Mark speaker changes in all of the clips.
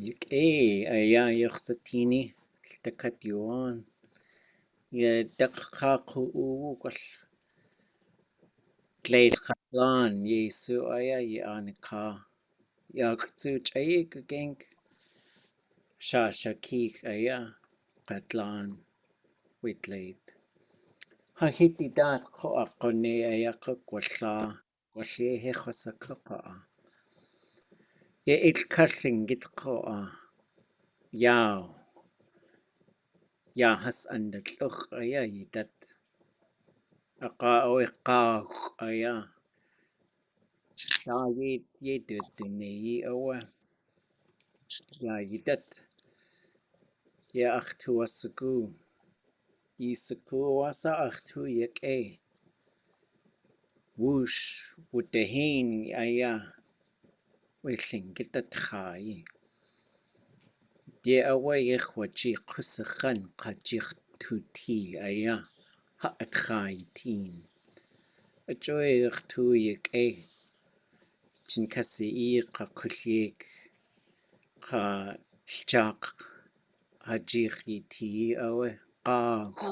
Speaker 1: يا يخصتيني ldakát يوان يا دقاق وقل تلاقي خطلان يسوع يا أنكا يا كتوج أيك جنك شاشكيك أيا قتلان ويتليت هاهيتي دات خو أقني أيا قوشلا وشيه خسكقا يا إتكالين جت قوة ياو يا هس عندك الأخ أيا يدت أقا قاق أيا يا يدتني أو يا يدت يا أختو وسكو يسكو واسا أختو يك أي وش ودهين أيا ويلين جتت خاي دي أوي يخوتي قسخن قجيخ توتي أيا هات خايتين أجوي أختو يك أي جنكسي قا كليك قا شجاق هجيخي تي أوي قاق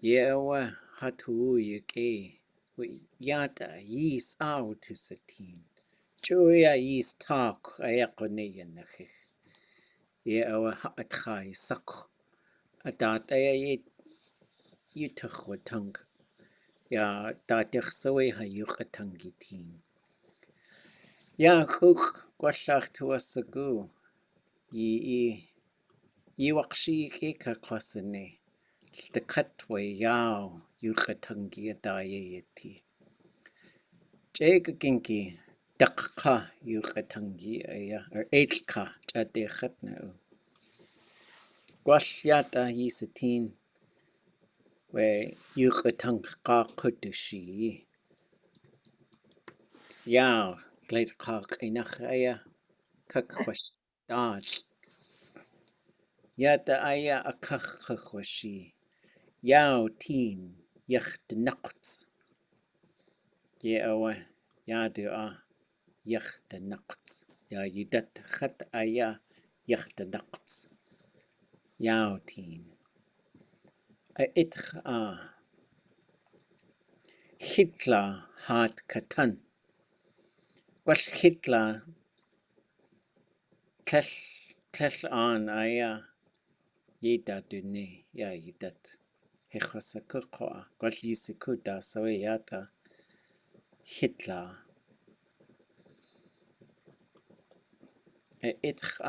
Speaker 1: يا أوي هاتو يك أي وياتا يس أو تستين جويا يس تاك أيقوني نخخ يا أوي هات خاي سكو أدات أيا يتخو تنك يا داتخ سوي هيوخ تنجتين يا خوك قشاخ توسكو يوقشي كيكا قصني ldakát وياو يوختنجي دايتي جيك جنكي دققا يوختنجي أيا إلكا جادي ختنا قشياتا يستين ويوختنج قاقدشي ياو قليل قاق إنخ أيا كاكوش داج ياتا أيا أكاخخوشي ياو تين يخت نقط يا أوه يا دعاء يخت نقط يا يدت خط أيا يخت نقط ياو تين إتخ هتلا هات كتن وش هتلا كل أيا يدا دني يا يدت هخسكو قوا قل يسكو دا سوياتا هتلا إتخ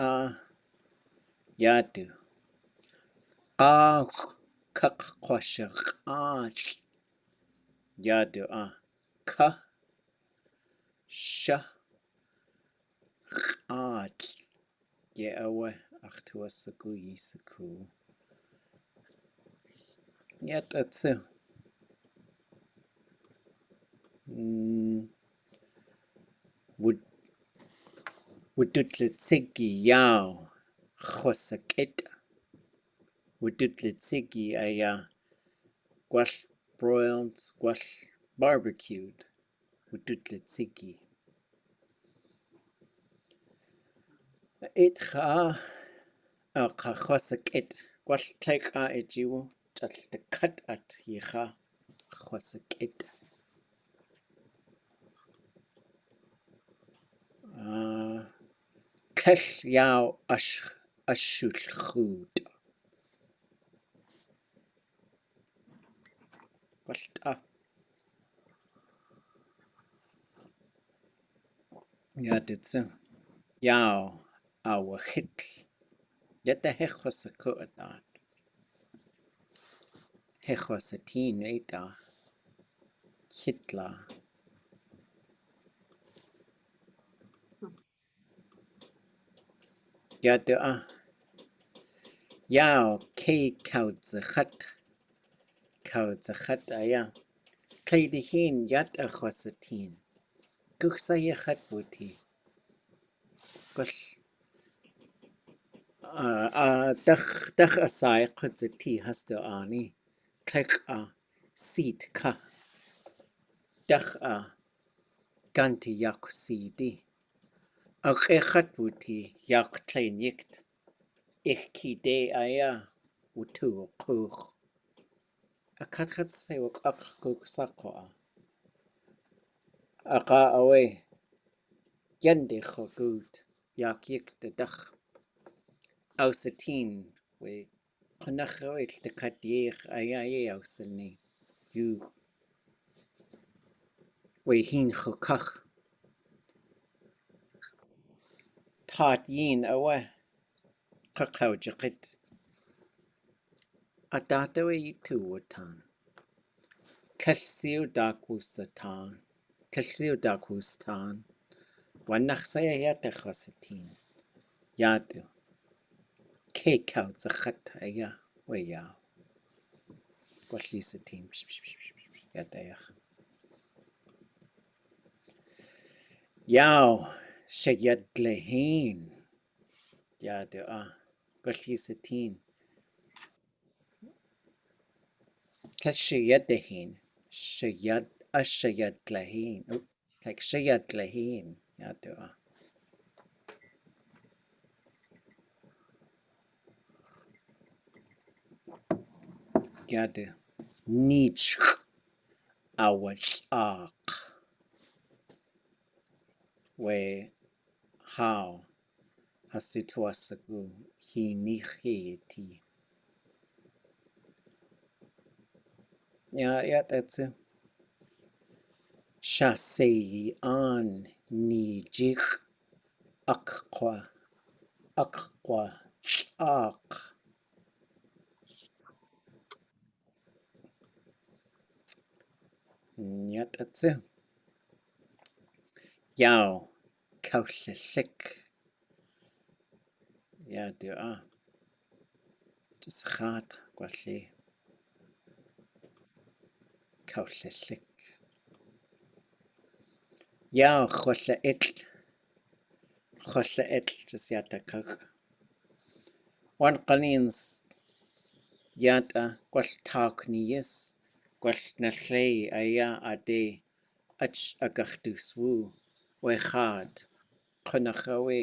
Speaker 1: يادو كق قوشق يادو ك ش يا أوه أختوسكو يسكو ياتسو ودوتلتسيكي ياو خوسكت ودوتلتسيكي أيا قوش broiled قوش barbecued ودوتلتسيكي إتخا أقا خوسكت قوش تايكا إجيو ldakát أت يخا خوسكت كش ياو أشلخود قلت يا دتسو ياو أو هتل يتا هخوسكو أدان هخوستين إيدا هتلا يا دعا ياو كي كوزخت أيا كيدهين يات أخوستين كوكسا يخت بوتي قش دخ أساي قدتي هستو آني كلك سيد كا دخ كانتي ياكو سيدي áax'w Yaaw Tlingit ʼakaduneek wutú qúch ʼakaduneek áax'w saqua áax'w yende gut Yaaw dach awsatín we qanach'w ldakát jeex awuné yu we hin kach taat yin qaqawjaqit aadé tu watan tlsiw dakwustan wanach sayayata khwasatin yadu kekaw zakhat we Yaaw kwallisatin yadayach Yaaw shayadlahin yadu kwallisatin shayadahin shayadlahin like shayadlahin yadu yadu niche awach we how hasituasagu hinichiti ya that's shasei an nijich akqwa ya that's Yaaw kawllik ya du tsxat kwalli kawllik Yaaw khwalla just yata kak wan qanins yata kwal taukniyas kwal nallay aadé ach agachduswu we khad qanakhawi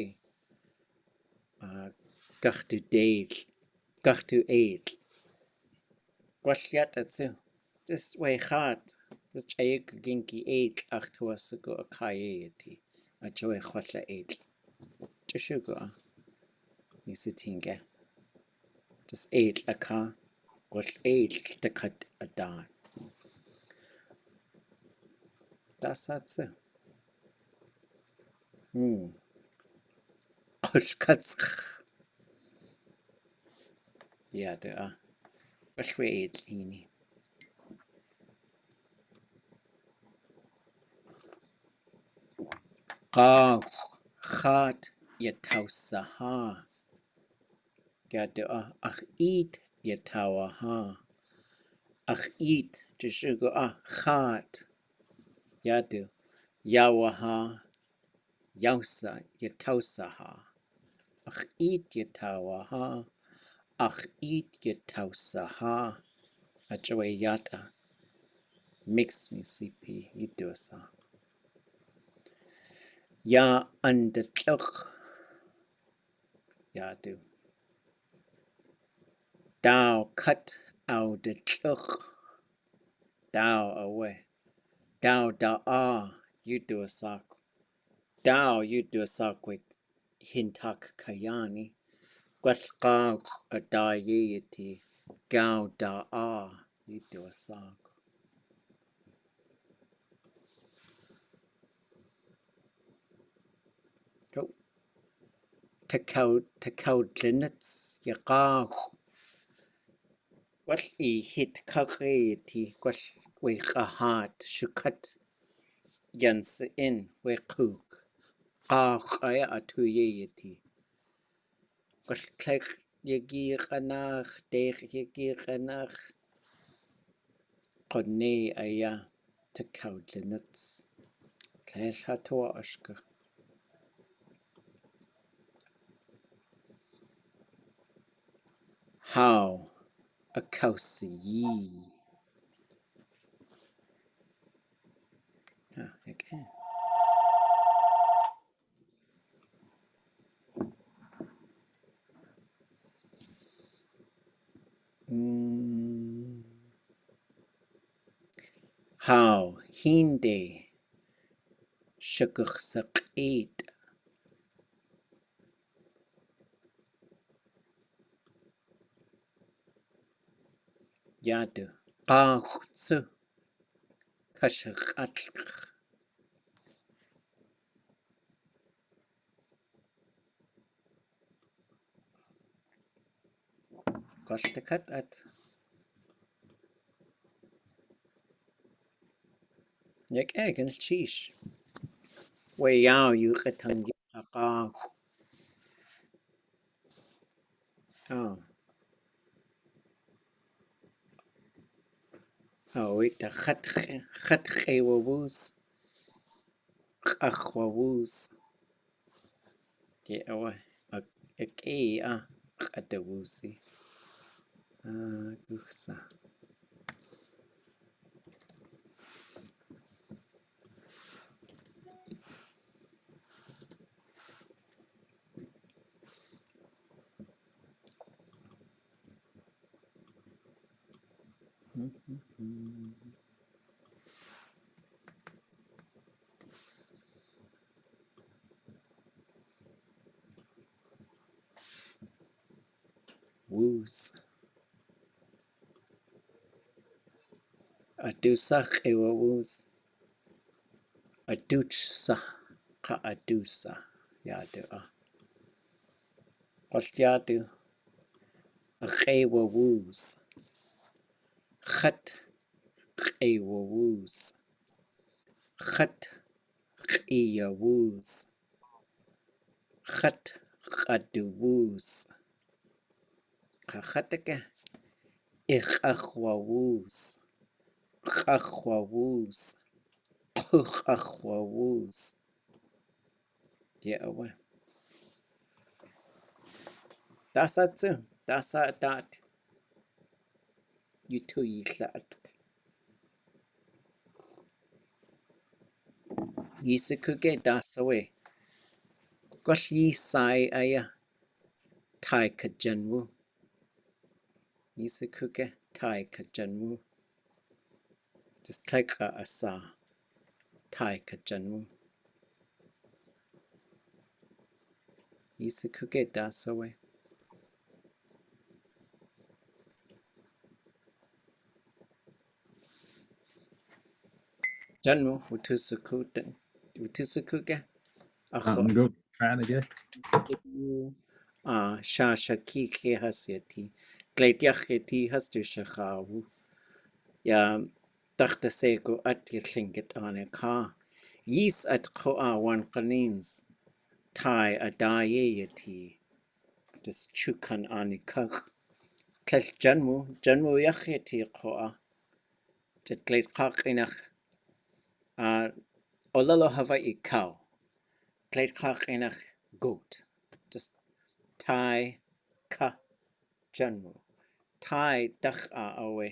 Speaker 1: gachdu eil kwal yata tsu this we khad this chayik ginki eil achtuasagu akayeti achoy khwalla eil chushugu nisitinga this eil aka kwal eil ldakát aadé dasatsu qulkatsq yadu kwalwi eil hini qaw khat yatawsaha yadu áax'w yatawaha áax'w chushugu khat yadu yawaha yawsa yatawsaha áax'w yatawaha áax'w yatawsaha achawe yata mix misipi yidusa ya andatluk yadu daw kat awdatluk daw awe daw yudusak daw yudusakwik hintak kayani kwalqaq adayeti gaw yudusak takawdlinats yaqaq kwal hit kaqeti kwal we qahat shukat yansin we quk qaq atuyeti kwal tlek yagiqanach deeq yagiqanach qone takawdlinats tlel hatua ashka how a kausi again how hindi shkuchsaqit yadu áax'w kashaqatlq ldakát at yak egel cheesh we yaaw yuqatangi áax'w oh wait the khatqewus q'ajwawus Yaaw a'ak'adawusi guksa wus adusa q'ewawus aduchsa qa'adusa yadu qolyadu aq'ewawus khat q'ewawus khat q'iyawus khat q'aduwus qajataka iq'ajwawus q'ajwawus q'ajwawus Yaaw tasatsu tasatat yutu yitlat yisukuge dasawe Gol yisai aya taykajánwu yisukuge taykajánwu just taika asa taykajánwu yisukuge dasawe Janwu utusukuge
Speaker 2: I'm good. Trying again.
Speaker 1: shashakiki hasyati gleityacheti hastu shakawu ya tachtaseko at Tlingit ka yis at koa wan qanins tai adaye yati just chukan anikak tlel janmu yacheti koa tleit qaqinach olalo hava cow tleit qaqinach goat just tai ka janmu tai dach awe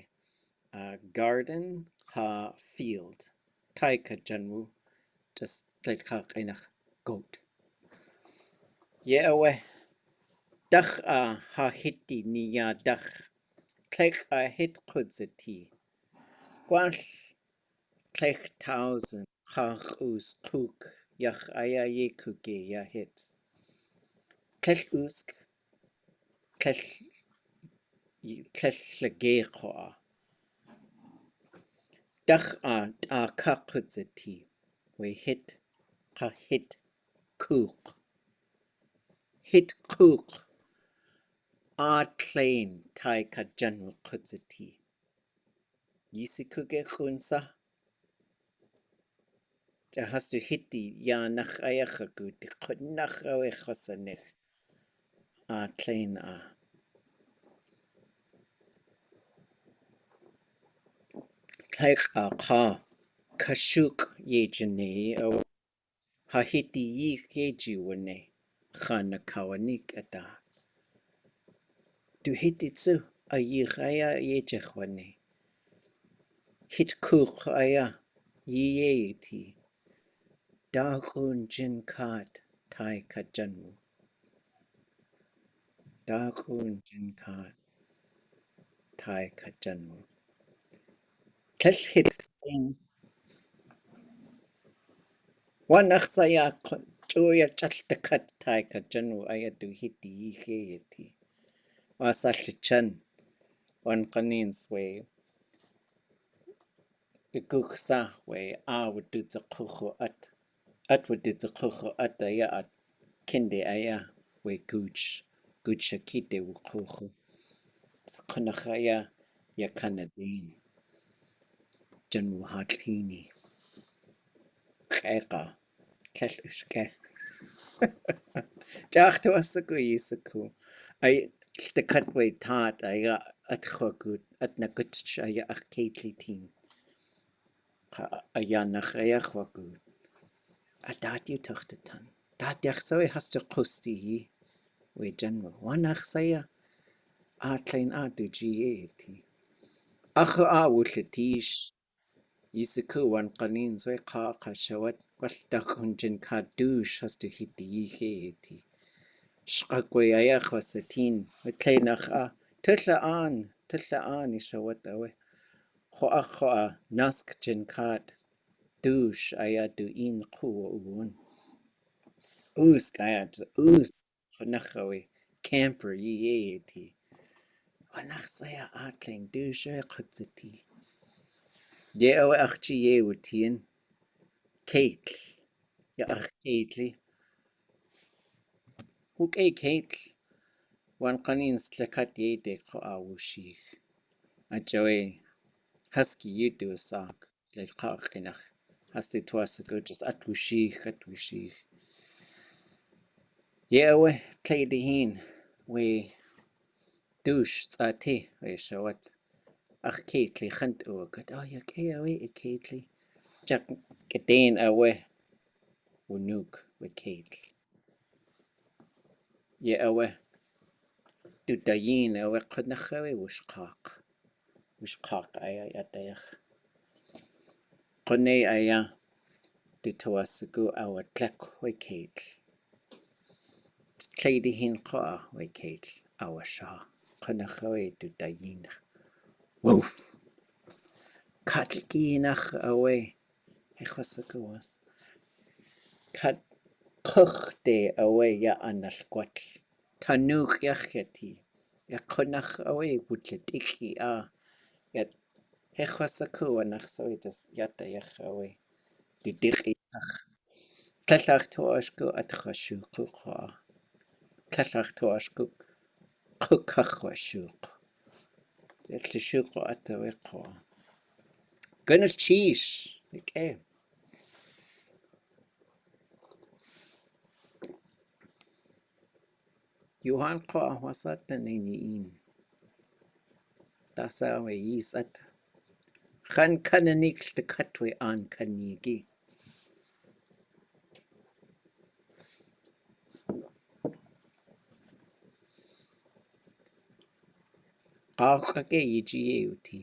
Speaker 1: garden ka field taykajánwu just tleit qaqinach goat Yaaw dach ha hiti niya dach tlech hit qudzati gwall tlech 1,000 qaq'us quk yach aya yekuge ya hit tlech usk tlech llageqoa dach ka qudzati we hit qa hit kuk tlain taykajánwu qudzati yisikuge khunsa Da hast du hiti ja nach ayachagut nach awechosanich tlain Taik qa kashuk ye jiné ha hiti ye jiwane khana kawanik ata du hiti tsu a aya ye jechwane hit kuk aya ye ti Darun jinkat taykajánwu Darun jinkat taykajánwu Tlech hit Wanaxaya chuya chaltakat taykajánwu aya duhiti yiheyeti. Wasalchan wan qanins way ikuksa way awudutaqhuhu at wudutaqhuhu at aya at kinde aya way guchakite wukhuhu. Squnahaya ya kanadin janwu hatlini. Kaiqa kallushke. Jachtu asaku yisaku. Ay ldakát way taat aya at khwagut at nakutch aya akatlitin. Aya nachaya khwagut. Adat you tuchtatan. Dat yachsawe has to qusti way janwu. Wanachsaya atlain atu gieti. Akhu awullatish. Yisaku wan qanin zwe qashawat waltakun jin kadush has to hit the yieti. Shqakwe aya khwasatin. Tlainach tulla an ishawat awe. Khoa nask jin kat. Dush aya du in kuwa uun. Usk aya usk. Khonachawe camper yieti. Wanach saya atling dush qutzati. Ye awe achchi ye wutin. Kate. Ya ach Kately. Hook Kate. Wan qanin slakat ye de ko awushich. Ajoe husky you do a sock. Like qaqinach. Hasti twas a good just atwushich. Ye awe play the hin. We douche tzate. We shawat. Ach Kately khant o good. Oh ya ke awe Kately. Jack gedeen awe. Wunuk we Kately. Ye awe. Du dayin awe qadnachawe wishqaq aya yatayach. Qone aya du tawasugu awa tlak we Kately. Tlady hin qa we Kately awa shah. Qadnachawe du dayin. Woof. Katlikinach awe. Hechwasugu was. Kat kuchte awe ya analquatl. Tanuk yacheti. Ya qadnach awe wutletiki Yat hechwasaku anach so itas yata yachawe. Du diki. Tlallach toashku at khashuku qa. Tlallach toashku kukachwashuk. Yatlishuku atawe qa. Gunners cheese. Okay. Johan qa wasata niniin. Tasawe yisat. Khan ʼakaduneek ldakátwe an kanigi. Qaqake yijiye uti.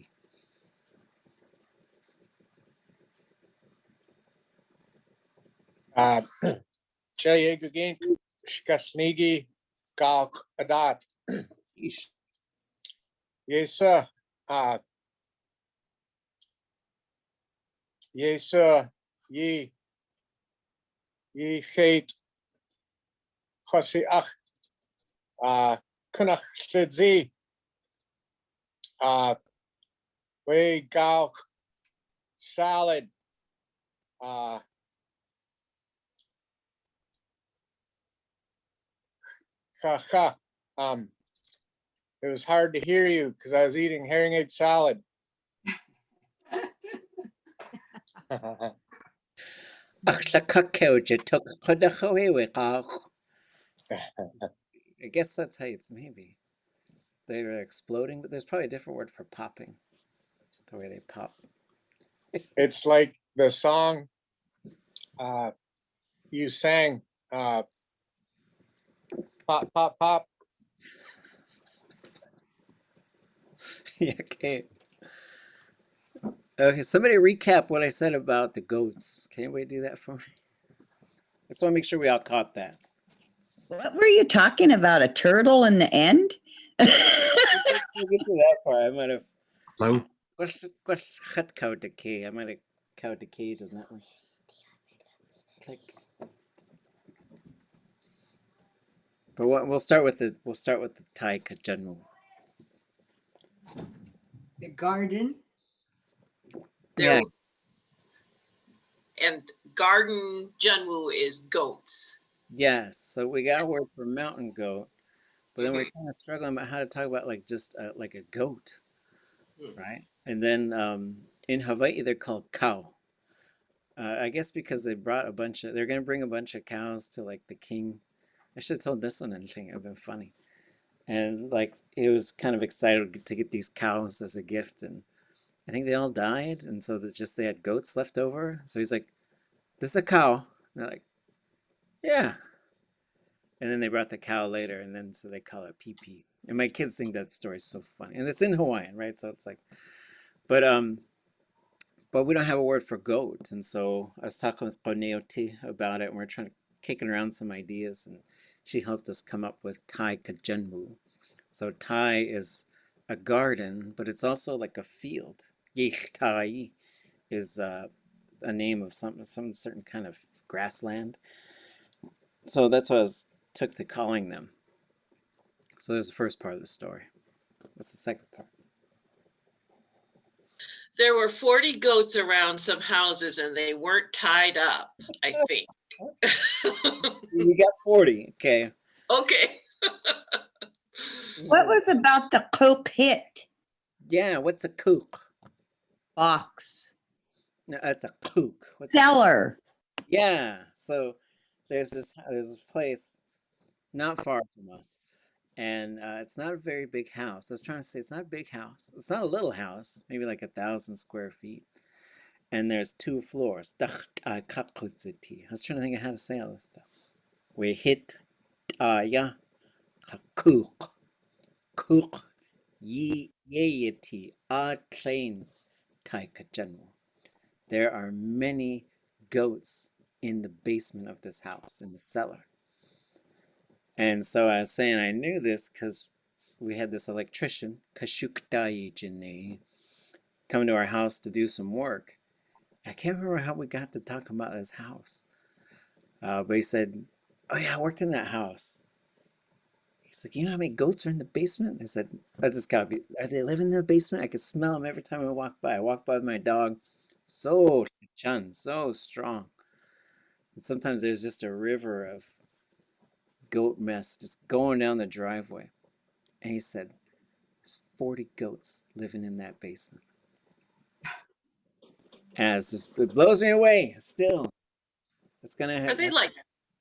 Speaker 3: Jeex shkalneek ádé.
Speaker 1: Ish.
Speaker 3: Jeex jeex khosi kunach ldakát we ʼakaduneek salad ha. It was hard to hear you because I was eating herring egg salad.
Speaker 1: Akhlakakeuja took kodachawe qaq. I guess that's how it's maybe. They were exploding, but there's probably a different word for popping. The way they pop.
Speaker 3: It's like the song you sang, pop, pop, pop.
Speaker 1: Okay. Okay, somebody recap what I said about the goats. Can anybody do that for me? I just want to make sure we all caught that.
Speaker 4: What were you talking about? A turtle in the end?
Speaker 1: We'll get to that part. I might have.
Speaker 2: Hello?
Speaker 1: What's ʻakaduneek? I might have ʻakaduneek on that one. Click. But we'll start with the taykajánwu.
Speaker 5: The garden.
Speaker 1: Yeah,
Speaker 6: And garden janwu is goats.
Speaker 1: yes. So we got a word for mountain goat, but then we're
Speaker 6: Mhm.
Speaker 1: kind of struggling about how to talk about like just like a goat,
Speaker 6: Mhm.
Speaker 1: right? And then in Hawaii they're called cow. I guess because they brought a bunch of, they're gonna bring a bunch of cows to like the king. I should have told this one in Tlingit. It would have been funny. And like he was kind of excited to get these cows as a gift, and I think they all died, and so that just they had goats left over. So he's like, "This is a cow." And they're like, "Yeah." And then they brought the cow later, and then so they call it pee. And my kids think that story is so funny, and it's in Hawaiian, right? So it's like, but but we don't have a word for goat, and so I was talking with ʻakaduneek about it, and we're trying to kicking around some ideas, and she helped us come up with taykajánwu. So Thai is a garden, but it's also like a field. Yeex is a name of some certain kind of grassland. So that's what I took to calling them. So there's the first part of the story. What's the second part?
Speaker 6: There were 40 goats around some houses and they weren't tied up, I think.
Speaker 1: We got 40. Okay.
Speaker 6: Okay.
Speaker 4: What was about the coke hit
Speaker 1: Yeah, what's a kook?
Speaker 4: box?
Speaker 1: No, that's a kook. What's
Speaker 4: Cellar.
Speaker 1: Yeah. So there's this place not far from us, and it's not a very big house. I was trying to say it's not a big house. It's not a little house, maybe like 1,000 square feet. And there's 2 floors. ldakát. I was trying to think of how to say all this stuff. We hit ya kook. Kook yeti train taykajánwu. There are many goats in the basement of this house, in the cellar. And so I was saying I knew this because we had this electrician, jiné, come to our house to do some work. I can't remember how we got to talk about his house. But he said, "Oh yeah, I worked in that house." He's like, "You know how many goats are in the basement?" I said, "That just gotta be, are they living in the basement? I could smell them every time I walk by. I walk by with my dog. So chun, so strong. And sometimes there's just a river of goat mess just going down the driveway." And he said, "There's 40 goats living in that basement." And it's just, it blows me away still. It's gonna
Speaker 6: Are
Speaker 1: have,
Speaker 6: they like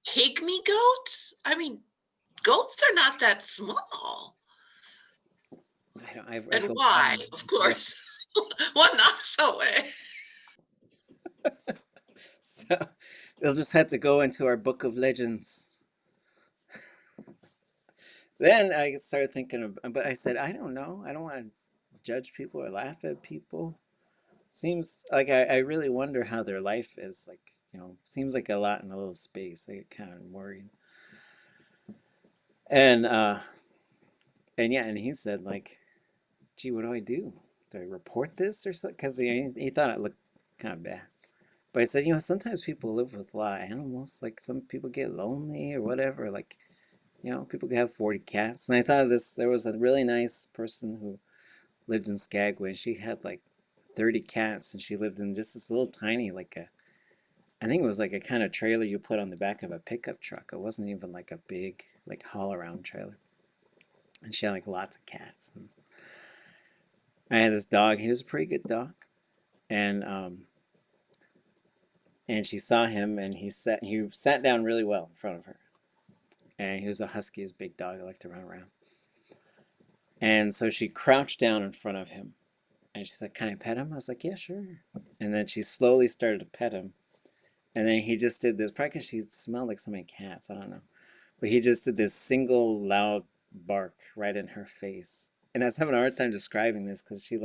Speaker 6: pygmy goats? I mean, goats are not that small.
Speaker 1: I don't, I
Speaker 6: And
Speaker 1: go
Speaker 6: why,
Speaker 1: by.
Speaker 6: of course. One not so way.
Speaker 1: So they'll just have to go into our book of legends. Then I started thinking of, but I said, I don't know. I don't want to judge people or laugh at people. Seems like I really wonder how their life is like, seems like a lot in a little space. I get kind of worried. And and yeah, and he said like, gee, what do I do? Do I report this or something? Because he thought it looked kind of bad. But I said, sometimes people live with a lot of animals. Like some people get lonely or whatever. Like, people can have 40 cats. And I thought of this, there was a really nice person who lived in Skagway. She had like 30 cats and she lived in just this little tiny, I think it was like a kind of trailer you put on the back of a pickup truck. It wasn't even like a big, like haul around trailer. And she had like lots of cats. And I had this dog. He was a pretty good dog. And she saw him and he sat down really well in front of her. And he was a husky, his big dog. I like to run around. And so she crouched down in front of him. And she's like, "Can I pet him?" I was like, "Yeah, sure." And then she slowly started to pet him. And then he just did this, probably because she smelled like so many cats. I don't know. But he just did this single loud bark right in her face. And I was having a hard time describing this because she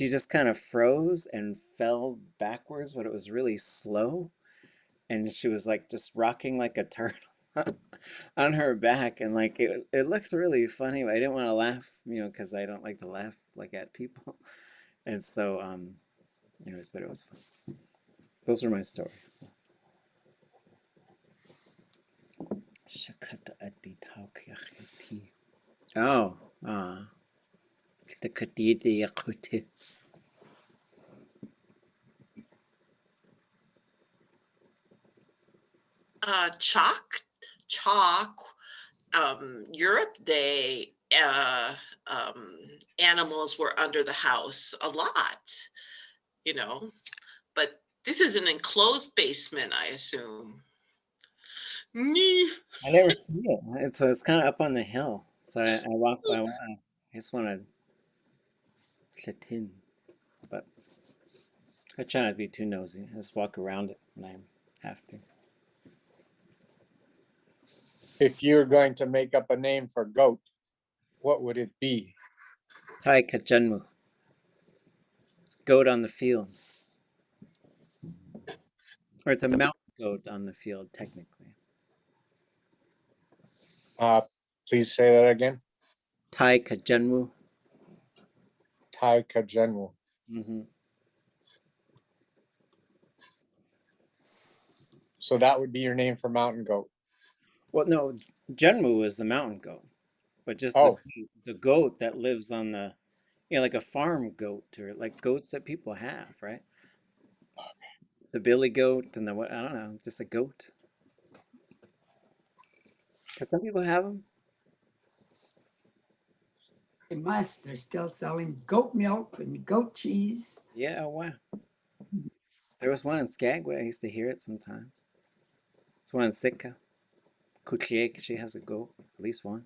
Speaker 1: just kind of froze and fell backwards, but it was really slow. And she was like just rocking like a turtle on her back. And like it looked really funny, but I didn't want to laugh, because I don't like to laugh like at people. And so, anyways, but it was fun. Those were my stories. Oh, ldakát.
Speaker 6: Chalk, Europe, animals were under the house a lot, but this is an enclosed basement, I assume.
Speaker 1: I never see it. It's kind of up on the hill. So I walk by. I just want to sit in, but I try not to be too nosy. I just walk around it when I have to.
Speaker 3: If you're going to make up a name for goat, what would it be?
Speaker 1: Taykajánwu. It's goat on the field, or it's a mountain goat on the field, technically.
Speaker 3: Please say that again.
Speaker 1: Taykajánwu.
Speaker 3: Taykajánwu. So that would be your name for mountain goat.
Speaker 1: Well, no, Janmu is the mountain goat, but just the goat that lives on the, like a farm goat, or like goats that people have, right? The billy goat and the what? I don't know, just a goat. Because some people have them.
Speaker 5: They must. They're still selling goat milk and goat cheese.
Speaker 1: Yeah, oh, wow. There was one in Skagway. I used to hear it sometimes. There's one in Sitka. Jeex, she has a goat, at least one.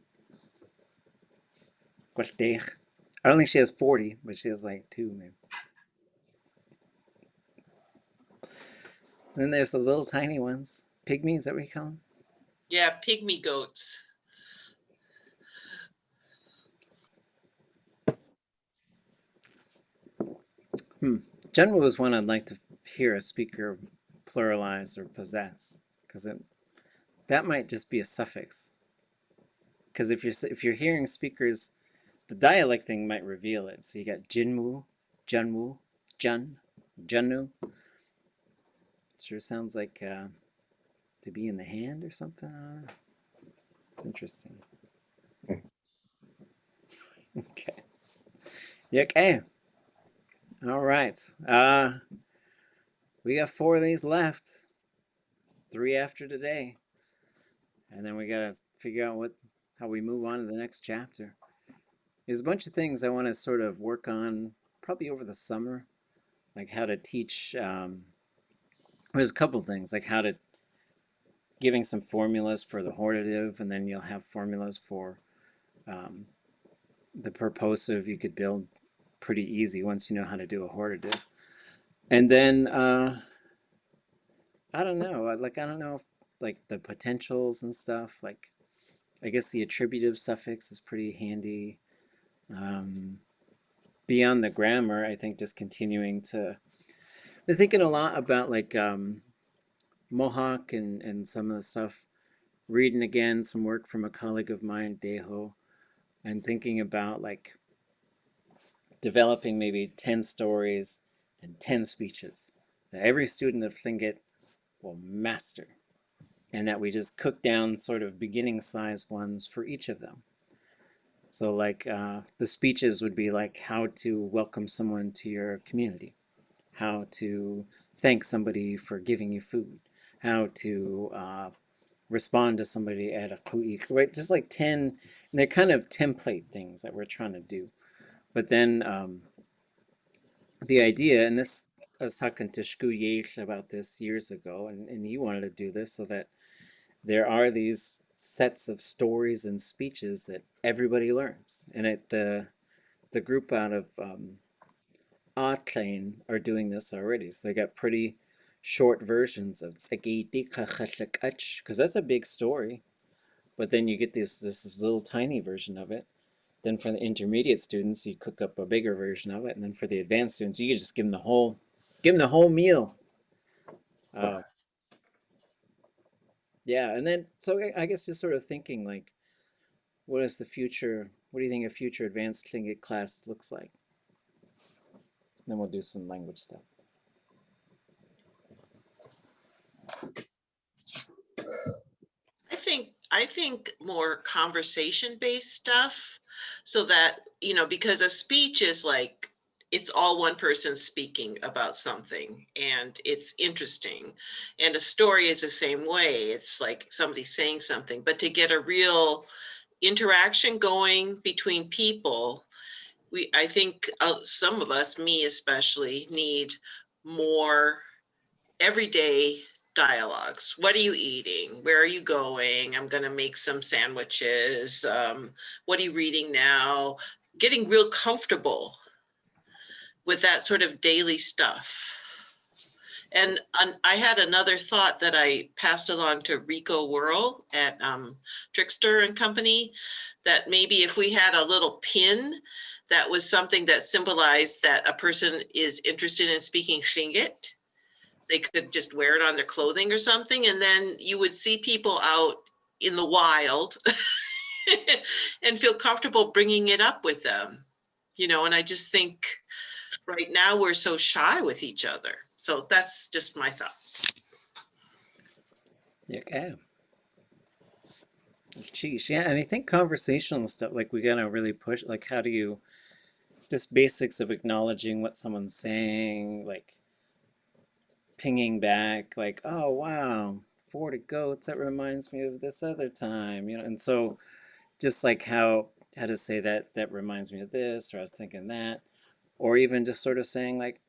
Speaker 1: Jeex. I don't think she has 40, but she has like 2 maybe. And then there's the little tiny ones. Pygmy, is that what you call them?
Speaker 6: Yeah, pygmy goats.
Speaker 1: General is one I'd like to hear a speaker pluralize or possess, because that might just be a suffix. Because if you're hearing speakers, the dialect thing might reveal it. So you got Jinwu, Junwu, Jun, Junnu. Sure sounds like to be in the hand or something. I don't know. It's interesting. Okay. Okay. All right. We got 4 of these left. 3 after today. And then we gotta figure out how we move on to the next chapter. There's a bunch of things I want to sort of work on probably over the summer, like how to teach. There's a couple things, like giving some formulas for the hortative, and then you'll have formulas for the purposive. You could build pretty easy once you know how to do a hortative. And then I don't know, I don't know if like the potentials and stuff, like I guess the attributive suffix is pretty handy. Beyond the grammar, I think just continuing to, I've been thinking a lot about like Mohawk and some of the stuff, reading again some work from a colleague of mine, Deho, and thinking about like developing maybe 10 stories and 10 speeches that every student of Tlingit will master, and that we just cook down sort of beginning size ones for each of them. So like the speeches would be like how to welcome someone to your community, how to thank somebody for giving you food, how to respond to somebody at ʼakaduneek, right? Just like 10, and they're kind of template things that we're trying to do. But then the idea, and this, I was talking to jeex about this years ago, and he wanted to do this so that there are these sets of stories and speeches that everybody learns. And the group out of áax'w are doing this already. So they got pretty short versions of because that's a big story. But then you get this little tiny version of it. Then for the intermediate students, you cook up a bigger version of it. And then for the advanced students, you just give them the whole meal. Yeah, and then so I guess just sort of thinking like, what do you think a future advanced Tlingit class looks like? Then we'll do some language stuff.
Speaker 6: I think I think more conversation-based stuff, so that, you know, because a speech is like, it's all one person speaking about something and it's interesting. And a story is the same way. It's like somebody saying something, but to get a real interaction going between people, I think some of us, me especially, need more everyday dialogues. What are you eating? Where are you going? I'm going to make some sandwiches. What are you reading now? Getting real comfortable with that sort of daily stuff. And I had another thought that I passed along to Rico Whirl at Trickster and Company, that maybe if we had a little pin that was something that symbolized that a person is interested in speaking Tlingit, they could just wear it on their clothing or something, and then you would see people out in the wild and feel comfortable bringing it up with them, you know. And I just think right now we're so shy with each other. So that's just my thoughts.
Speaker 1: Yeah. Jeex. Yeah, and I think conversational stuff, like we gotta really push, like how do you, just basics of acknowledging what someone's saying, like pinging back, like, oh wow, 40 goats, that reminds me of this other time, you know. And so just like how to say that reminds me of this, or I was thinking that, or even just sort of saying like,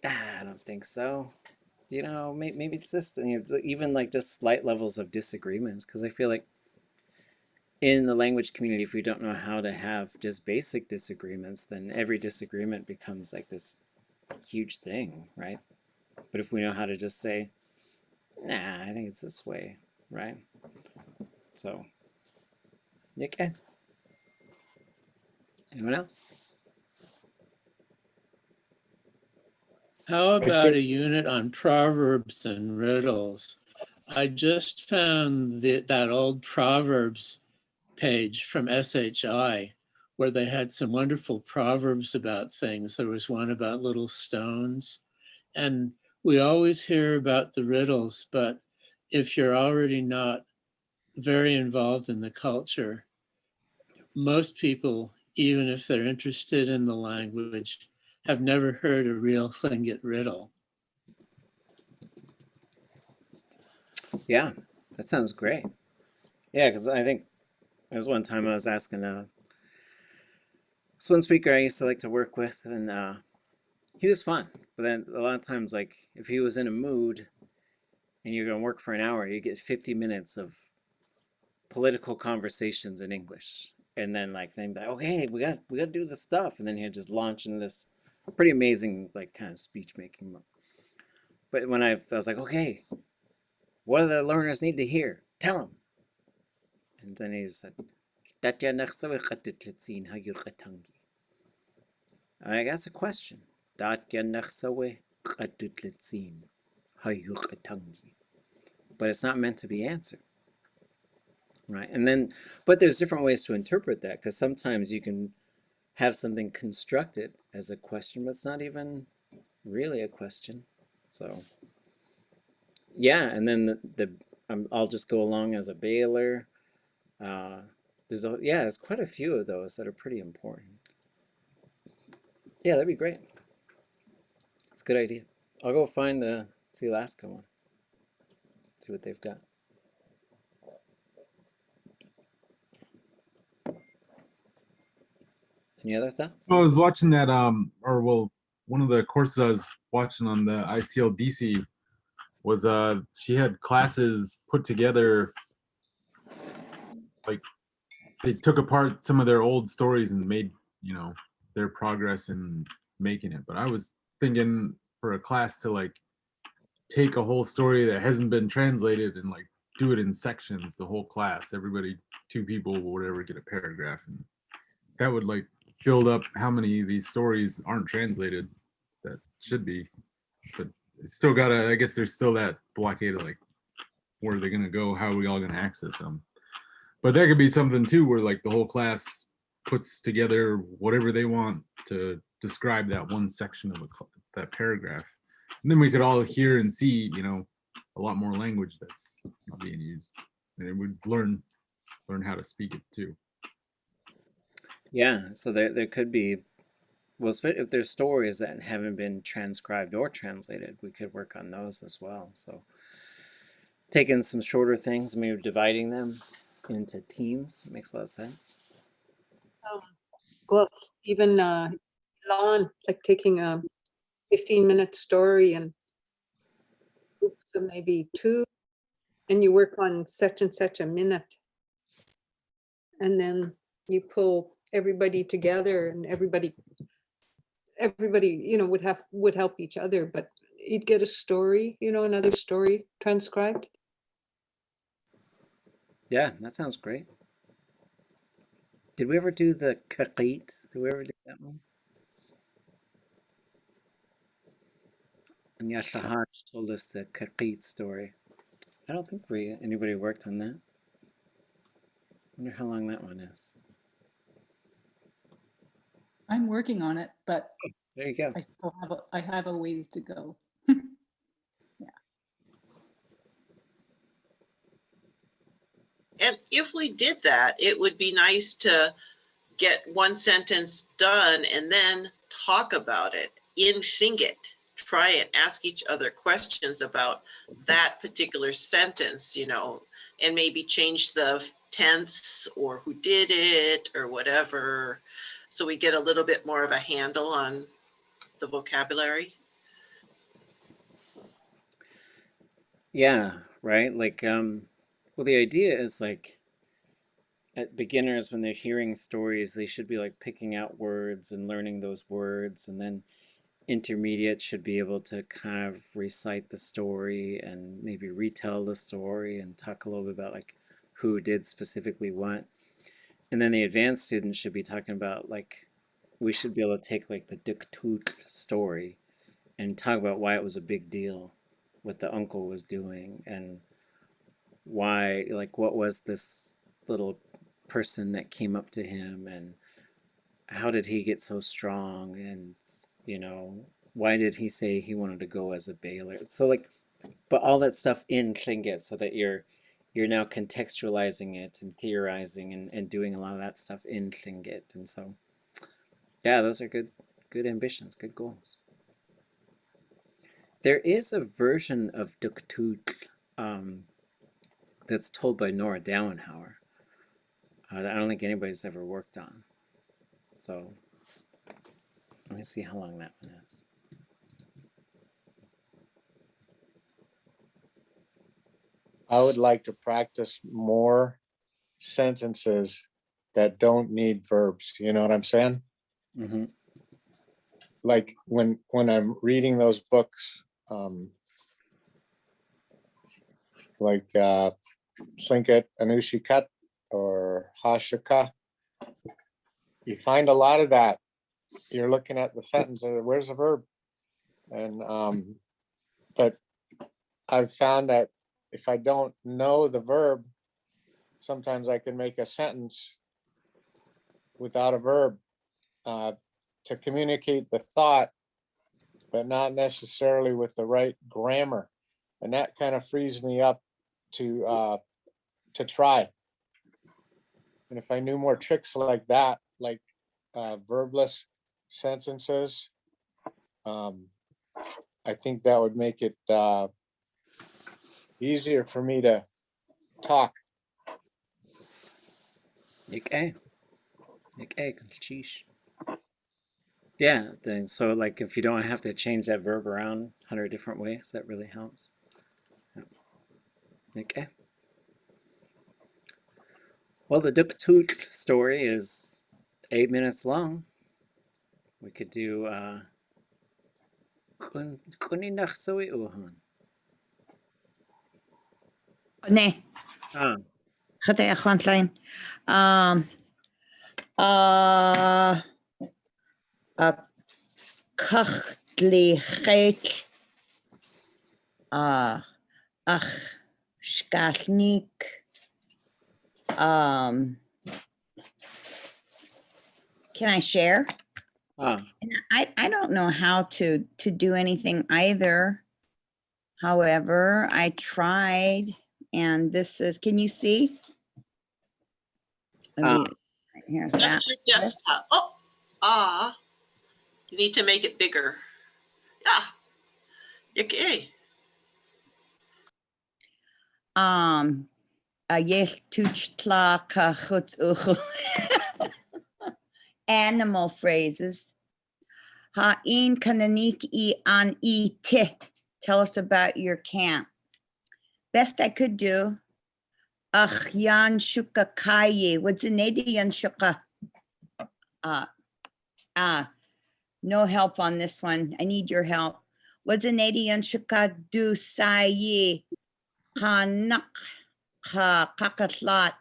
Speaker 1: I don't think so, you know, maybe it's this, you know, even like just slight levels of disagreements, because I feel like in the language community, if we don't know how to have just basic disagreements, then every disagreement becomes like this huge thing, right? But if we know how to just say, nah, I think it's this way, right? So, okay. Anyone else?
Speaker 7: How about a unit on proverbs and riddles? I just found that old Proverbs page from SHI where they had some wonderful proverbs about things. There was one about little stones. And we always hear about the riddles, but if you're already not very involved in the culture, most people, even if they're interested in the language, have never heard a real Tlingit riddle.
Speaker 1: Yeah, that sounds great. Yeah, because I think there was one time I was asking this one speaker I used to like to work with, and he was fun. But then a lot of times, like if he was in a mood and you're going to work for an hour, you get 50 minutes of political conversations in English. And then then like, okay, we got to do this stuff. And then he'd just launch into this pretty amazing like kind of speech making. But when I was like, okay, what do the learners need to hear? Tell them. And then he said, that's a question. But it's not meant to be answered. Right. And then, but there's different ways to interpret that, because sometimes you can have something constructed as a question, but it's not even really a question. So, yeah. And then I'll just go along as a bailer. There's quite a few of those that are pretty important. Yeah, that'd be great. It's a good idea. I'll go find the Alaska one. See what they've got. Any other thoughts?
Speaker 2: I was watching that, one of the courses I was watching on the ICLDC was she had classes put together, like they took apart some of their old stories and made, you know, their progress in making it. But I was thinking for a class to like take a whole story that hasn't been translated and like do it in sections, the whole class, everybody, 2 people or whatever, get a paragraph, and that would like build up how many of these stories aren't translated that should be. But it's still gotta, I guess there's still that blockade of like, where are they gonna go? How are we all gonna access them? But that could be something too, where like the whole class puts together whatever they want to describe that one section of that paragraph. And then we could all hear and see, you know, a lot more language that's not being used. And we would learn learn how to speak it too.
Speaker 1: Yeah, so there could be, well, if there's stories that haven't been transcribed or translated, we could work on those as well. So taking some shorter things, maybe dividing them into teams makes a lot of sense.
Speaker 8: Well, even lawn, like taking a 15-minute story and groups of maybe 2, and you work on such and such a minute. And then you pull everybody together, and everybody, you know, would help each other, but you'd get a story, you know, another story transcribed.
Speaker 1: Yeah, that sounds great. Did we ever do the tlingit? Did we ever do that one? And Yaaw told us the tlingit story. I don't think anybody worked on that. Wonder how long that one is.
Speaker 9: I'm working on it, but
Speaker 1: There you go.
Speaker 9: I still have a ways to go.
Speaker 6: And if we did that, it would be nice to get one sentence done and then talk about it in Tlingit. Try it, ask each other questions about that particular sentence, you know, and maybe change the tense or who did it or whatever. So we get a little bit more of a handle on the vocabulary.
Speaker 1: Yeah, right. Like, well, the idea is like at beginners, when they're hearing stories, they should be like picking out words and learning those words, and then intermediate should be able to kind of recite the story and maybe retell the story and talk a little bit about like who did specifically what. And then the advanced students should be talking about like, we should be able to take like the dutee story and talk about why it was a big deal, what the uncle was doing, and why, like, what was this little person that came up to him, and how did he get so strong, and you know, why did he say he wanted to go as a baler? So like, but all that stuff in Tlingit, so that you're now contextualizing it and theorizing and doing a lot of that stuff in Tlingit. And so yeah, those are good ambitions, good goals. There is a version of dutee that's told by Nora Dowenhauer that I don't think anybody's ever worked on. So let me see how long that one is.
Speaker 3: I would like to practice more sentences that don't need verbs. You know what I'm saying?
Speaker 1: Mm-hmm.
Speaker 3: Like when I'm reading those books, like Tlingit, Anushikat, or Hashaka, you find a lot of that. You're looking at the sentence, where's the verb? And but I've found that if I don't know the verb, sometimes I can make a sentence without a verb to communicate the thought, but not necessarily with the right grammar. And that kind of frees me up to try. And if I knew more tricks like that, like verbless sentences, I think that would make it easier for me to talk.
Speaker 1: Okay. Yeah, then so like if you don't have to change that verb around 100 different ways, that really helps. Okay. Well, the dutee story is 8 minutes long. We could do
Speaker 4: Nee,
Speaker 1: Ah,
Speaker 4: gaat hij gewoon klein. Kachtlechait. Shkalneek. Can I share?
Speaker 1: ah,
Speaker 4: And I don't know how to do anything either. However, I tried, and this is, can you see? Let me, here's that.
Speaker 6: Just your desktop. Oh, you need to make it bigger. Yeah. Okay.
Speaker 4: Jeex animal phrases. Ha'in ʼakaduneek an te. Tell us about your camp. Best I could do. Yan shuka kaye. What's the name yan shuka? No help on this one. I need your help. What's the name yan shuka du saye? Kanak ka kakatlat.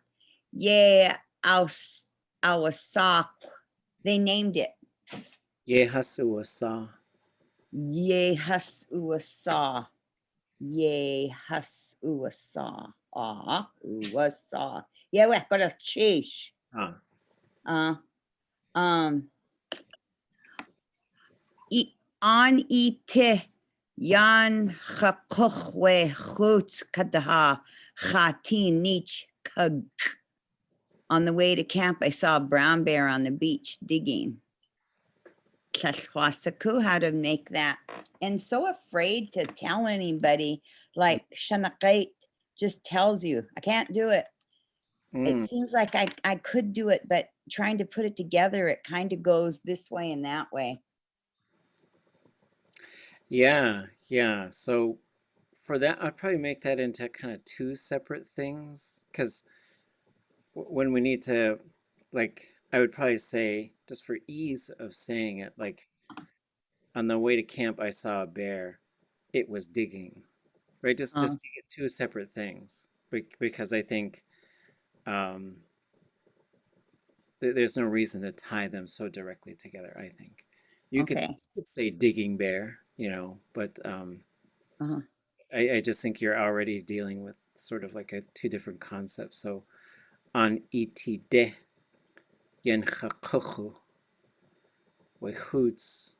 Speaker 4: Yeah, awsak. They named it.
Speaker 1: Yeex USA.
Speaker 4: Jeex USA. Jeex USA. USA. Yeah, we got a cheese. On ite yan chakuchwe chutz kadaha chatin nich kug. On the way to camp, I saw a brown bear on the beach digging. Tlashwasaku, how to make that. And so afraid to tell anybody, like shkalneek just tells you, I can't do it. It seems like I could do it, but trying to put it together, it kind of goes this way and that way.
Speaker 1: Yeah. So for that, I'd probably make that into kind of two separate things, because when we need to, like, I would probably say, just for ease of saying it, like, on the way to camp, I saw a bear. It was digging, right? Just make it two separate things, because I think there's no reason to tie them so directly together. I think you could say digging bear, but I just think you're already dealing with sort of like two different concepts. So on itide yen chakuchu wehutz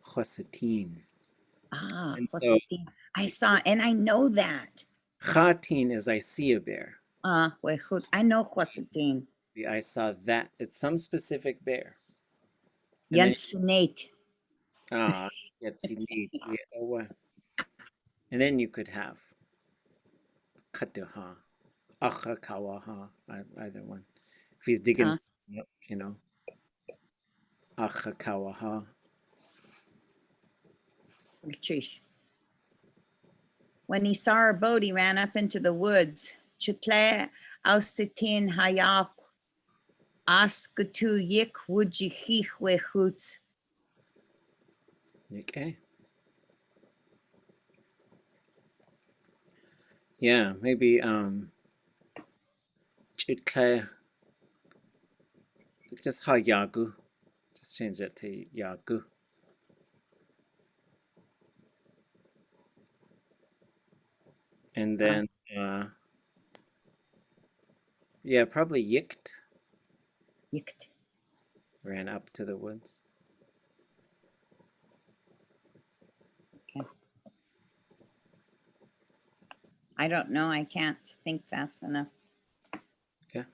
Speaker 1: chosatin. And so
Speaker 4: I saw, and I know that.
Speaker 1: chatin is I see a bear.
Speaker 4: Wehutz, I know chosatin.
Speaker 1: I saw that. It's some specific bear.
Speaker 4: Yansinate.
Speaker 1: Yatsineet. And then you could have katuha, áax'w, either one. If he's digging something up, áax'w.
Speaker 4: When he saw our boat, he ran up into the woods. Chutle ausitin hayak. Askatu yik wujihich wehutz.
Speaker 1: Okay. Yeah, maybe chutle, just hayagu. Just change that to yagu. And then yeah, probably yicked. Ran up to the woods.
Speaker 4: Okay. I don't know. I can't think fast enough.
Speaker 1: Okay.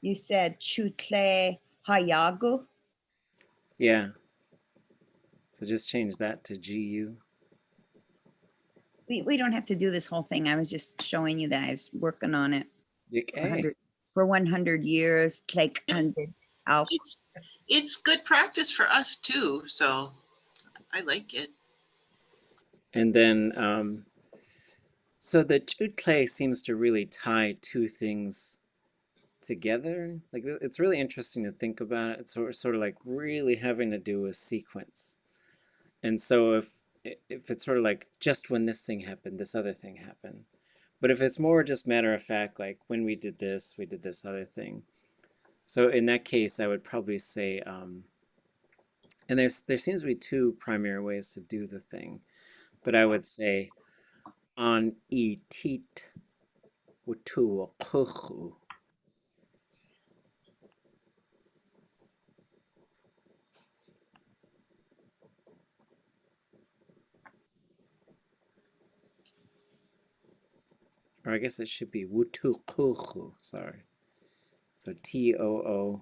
Speaker 4: You said chutle hayagu?
Speaker 1: Yeah. So just change that to GU.
Speaker 4: We don't have to do this whole thing. I was just showing you that I was working on it.
Speaker 1: Okay.
Speaker 4: For 100 years, like 100 out.
Speaker 6: It's good practice for us too, so I like it.
Speaker 1: And then, so the chutle seems to really tie two things together. Like, it's really interesting to think about it. It's sort of like really having to do with sequence. And so if it's sort of like just when this thing happened, this other thing happened. But if it's more just matter of fact, like when we did this other thing. So in that case, I would probably say, and there seems to be two primary ways to do the thing, but I would say on itit wutu kuchu. Or I guess it should be wutukuhu, sorry. So T-O-O.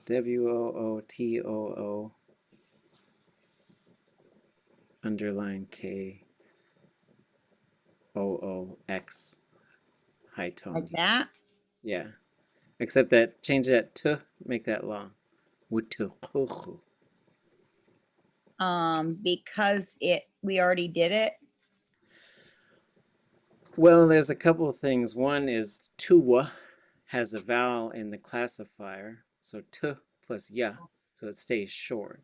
Speaker 1: W-O-O-T-O-O underline K-O-O-X high tone.
Speaker 4: Like that?
Speaker 1: Yeah. Except that, change that to, make that long. Wutukuhu.
Speaker 4: Because we already did it.
Speaker 1: Well, there's a couple of things. One is tuwa has a vowel in the classifier, so tu plus ya, so it stays short.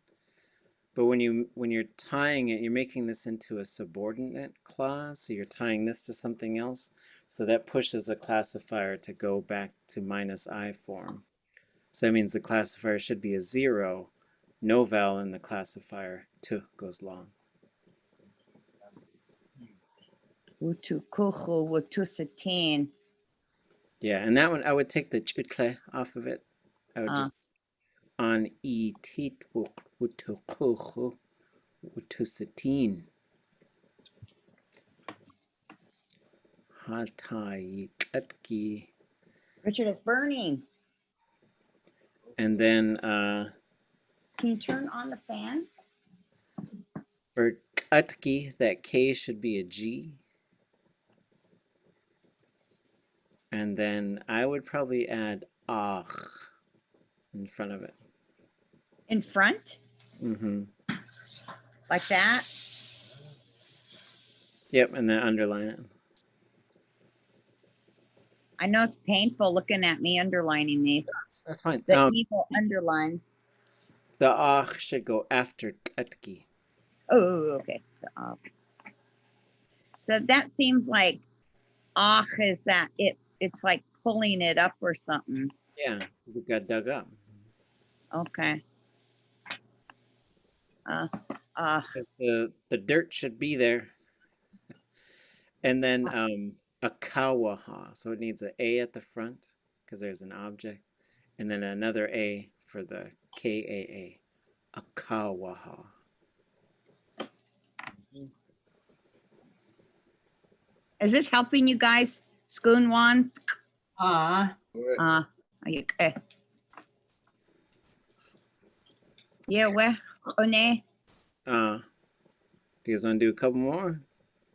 Speaker 1: But when you're tying it, you're making this into a subordinate clause, so you're tying this to something else. So that pushes the classifier to go back to -I form. So that means the classifier should be a 0, no vowel in the classifier, tu goes long.
Speaker 4: Wutukuhu, wutusatin.
Speaker 1: Yeah, and that one, I would take the chutle off of it. I would just, on e tit wutukuhu, wutusatin. Taykajánwu.
Speaker 4: Richard, it's burning.
Speaker 1: And then
Speaker 4: Can you turn on the fan?
Speaker 1: for ʼakaduneek, that K should be a G. And then I would probably add áax'w in front of it.
Speaker 4: In front?
Speaker 1: Mm-hmm.
Speaker 4: Like that?
Speaker 1: Yep, and then underline it.
Speaker 4: I know it's painful looking at me underlining these.
Speaker 1: That's fine.
Speaker 4: The evil underlines.
Speaker 1: The áax'w should go after ʼakaduneek.
Speaker 4: Oh, okay. So that seems like is that it's like pulling it up or something.
Speaker 1: Yeah, because it got dug up.
Speaker 4: Okay.
Speaker 1: Because the dirt should be there. And then ʼakawaha, so it needs an A at the front because there's an object, and then another A for the KAA. ʼakawaha.
Speaker 4: Is this helping you guys, Schoonwan?
Speaker 5: Ah,
Speaker 4: Are you okay? Yeah, where? Awuné?
Speaker 1: Do you guys want to do a couple more?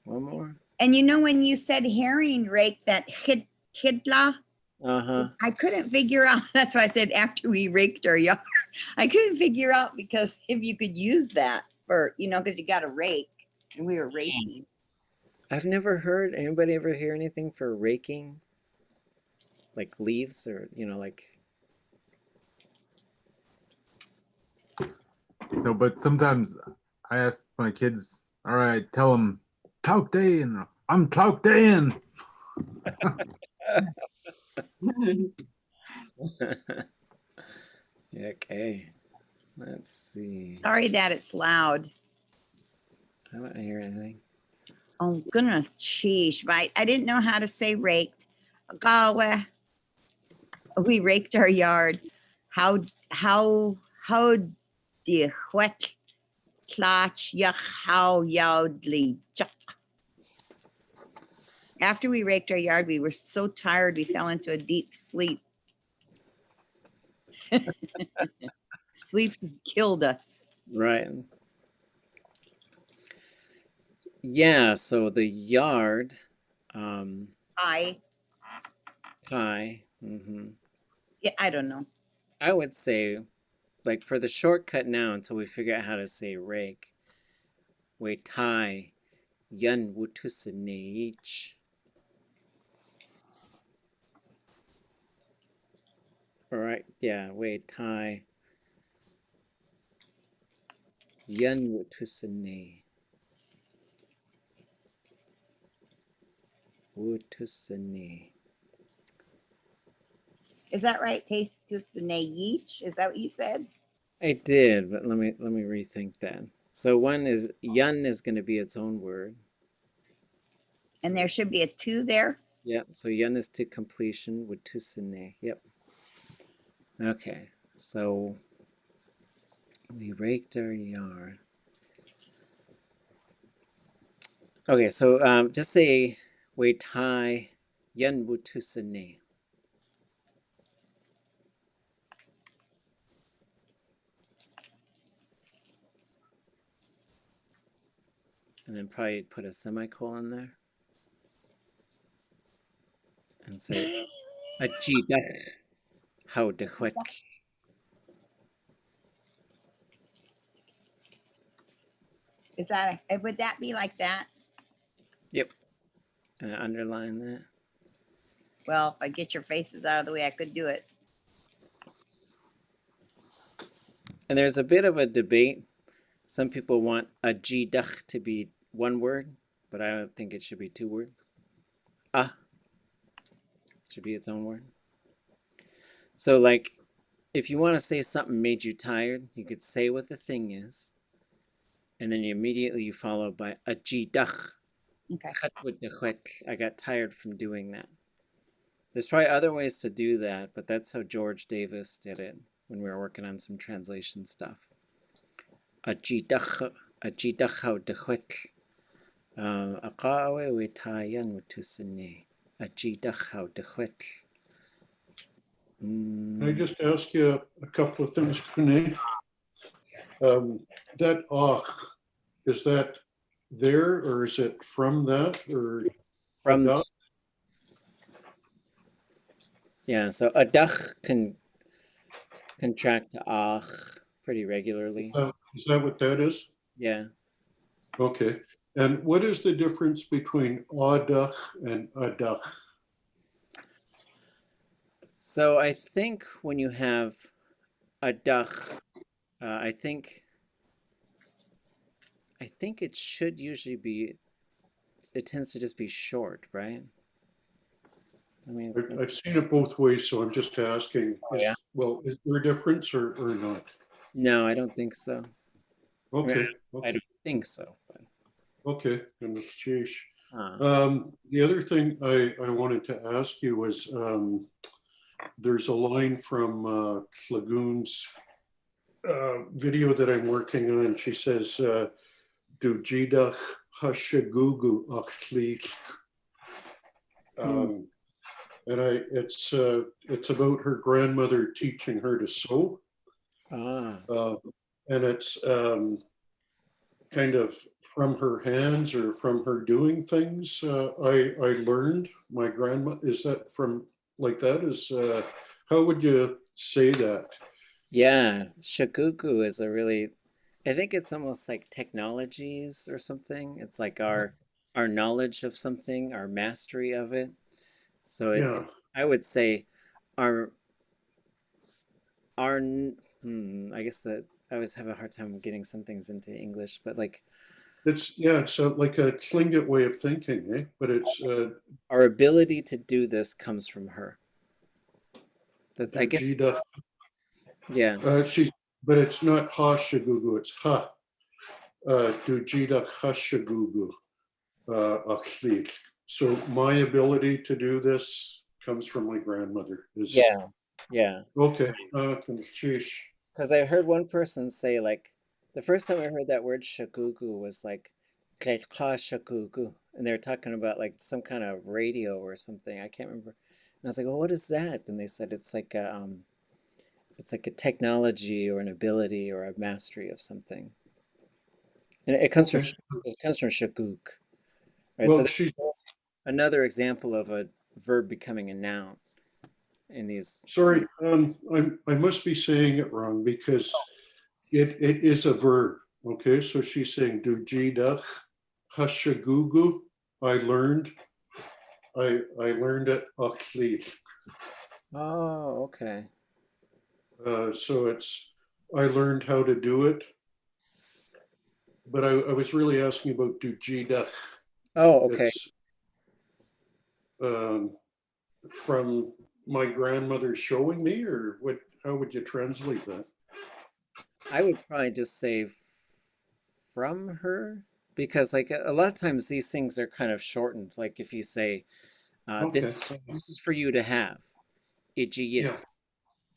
Speaker 1: One more?
Speaker 4: And you know when you said herring rake, that hidla,
Speaker 1: Uh-huh.
Speaker 4: I couldn't figure out. That's why I said after we raked our yard. I couldn't figure out because if you could use that for, because you got a rake and we were raking.
Speaker 1: I've never heard anybody ever hear anything for raking, like leaves or, like.
Speaker 2: No, but sometimes I ask my kids, all right, tell them, tlauqtayin, I'm tlauqtayin.
Speaker 1: Okay. Let's see.
Speaker 4: Sorry that it's loud.
Speaker 1: I don't hear anything.
Speaker 4: Oh, goodness, sheesh, right? I didn't know how to say raked. We raked our yard. How do you wet clutch how yowdly chuck? After we raked our yard, we were so tired we fell into a deep sleep. Sleep killed us.
Speaker 1: Right. Yeah, so the yard,
Speaker 4: I don't know.
Speaker 1: I would say, like for the shortcut now until we figure out how to say rake, we tie yan wutusaneech. All right, yeah, we tie yan wutusane. Wutusane.
Speaker 4: Is that right? Taste to the yeex? Is that what you said?
Speaker 1: I did, but let me rethink that. So one is yan is going to be its own word.
Speaker 4: And there should be a 2 there.
Speaker 1: Yep, so yan is to completion with tusane. Yep. Okay, so we raked our yard. Okay, so just say we taykajánwu jiné. And then probably put a semicolon there. And say ʼakaduneek.
Speaker 4: Is that, would that be like that?
Speaker 1: Yep. And underline that.
Speaker 4: Well, if I get your faces out of the way, I could do it.
Speaker 1: And there's a bit of a debate. Some people want jiéx to be one word, but I don't think it should be two words. Should be its own word. So like, if you want to say something made you tired, you could say what the thing is, and then you follow by jiéx.
Speaker 4: Okay.
Speaker 1: I got tired from doing that. There's probably other ways to do that, but that's how George Davis did it when we were working on some translation stuff. áax'w. áax'w we taykajánwu jiné. áax'w.
Speaker 10: Can I just ask you a couple of things, Jiné? That áax'w, is that there or is it from that or
Speaker 1: From
Speaker 10: ádé?
Speaker 1: Yeah, so ádé can contract to áax'w pretty regularly.
Speaker 10: Is that what that is?
Speaker 1: Yeah.
Speaker 10: Okay. And what is the difference between aadé and ádé?
Speaker 1: So I think when you have ádé, I think it should usually be, it tends to just be short, right? I mean,
Speaker 10: I've seen it both ways, so I'm just asking,
Speaker 1: yeah.
Speaker 10: Well, is there a difference or not?
Speaker 1: No, I don't think so.
Speaker 10: Okay.
Speaker 1: I don't think so. But,
Speaker 10: Okay. And jeex.
Speaker 1: uh,
Speaker 10: The other thing I wanted to ask you was, there's a line from Tlagoon's video that I'm working on. She says, "Du jidach hashagugu áax'w." And it's about her grandmother teaching her to sew. And it's kind of from her hands or from her doing things. I learned my grandma. Is that from like that? Is how would you say that?
Speaker 1: Yeah, shagugu is a really, I think it's almost like technologies or something. It's like our knowledge of something, our mastery of it. So I would say our I guess that I always have a hard time getting some things into English, but like
Speaker 10: it's like a Tlingit way of thinking, eh? But it's
Speaker 1: our ability to do this comes from her. That's, I guess. Yeah.
Speaker 10: But it's not ha shagugu, it's ha. Du jidach hashagugu áax'w. So my ability to do this comes from my grandmother.
Speaker 1: Yeah.
Speaker 10: Okay.
Speaker 1: Because I heard one person say, like, the first time I heard that word shagugu was like shagugu, and they were talking about like some kind of radio or something. I can't remember. And I was like, "Well, what is that?" And they said it's like a technology or an ability or a mastery of something. And it comes from shaguk, right?
Speaker 10: Well,
Speaker 1: so that's another example of a verb becoming a noun in these.
Speaker 10: Sorry, I must be saying it wrong because it is a verb. Okay, so she's saying du jidach hashagugu. I learned it áax'w.
Speaker 1: Oh, okay.
Speaker 10: So it's I learned how to do it, but I was really asking about du jidach.
Speaker 1: Oh, okay.
Speaker 10: It's from my grandmother showing me, or what? How would you translate that?
Speaker 1: I would probably just say from her, because like a lot of times these things are kind of shortened. Like if you say, this is for you to have, yes.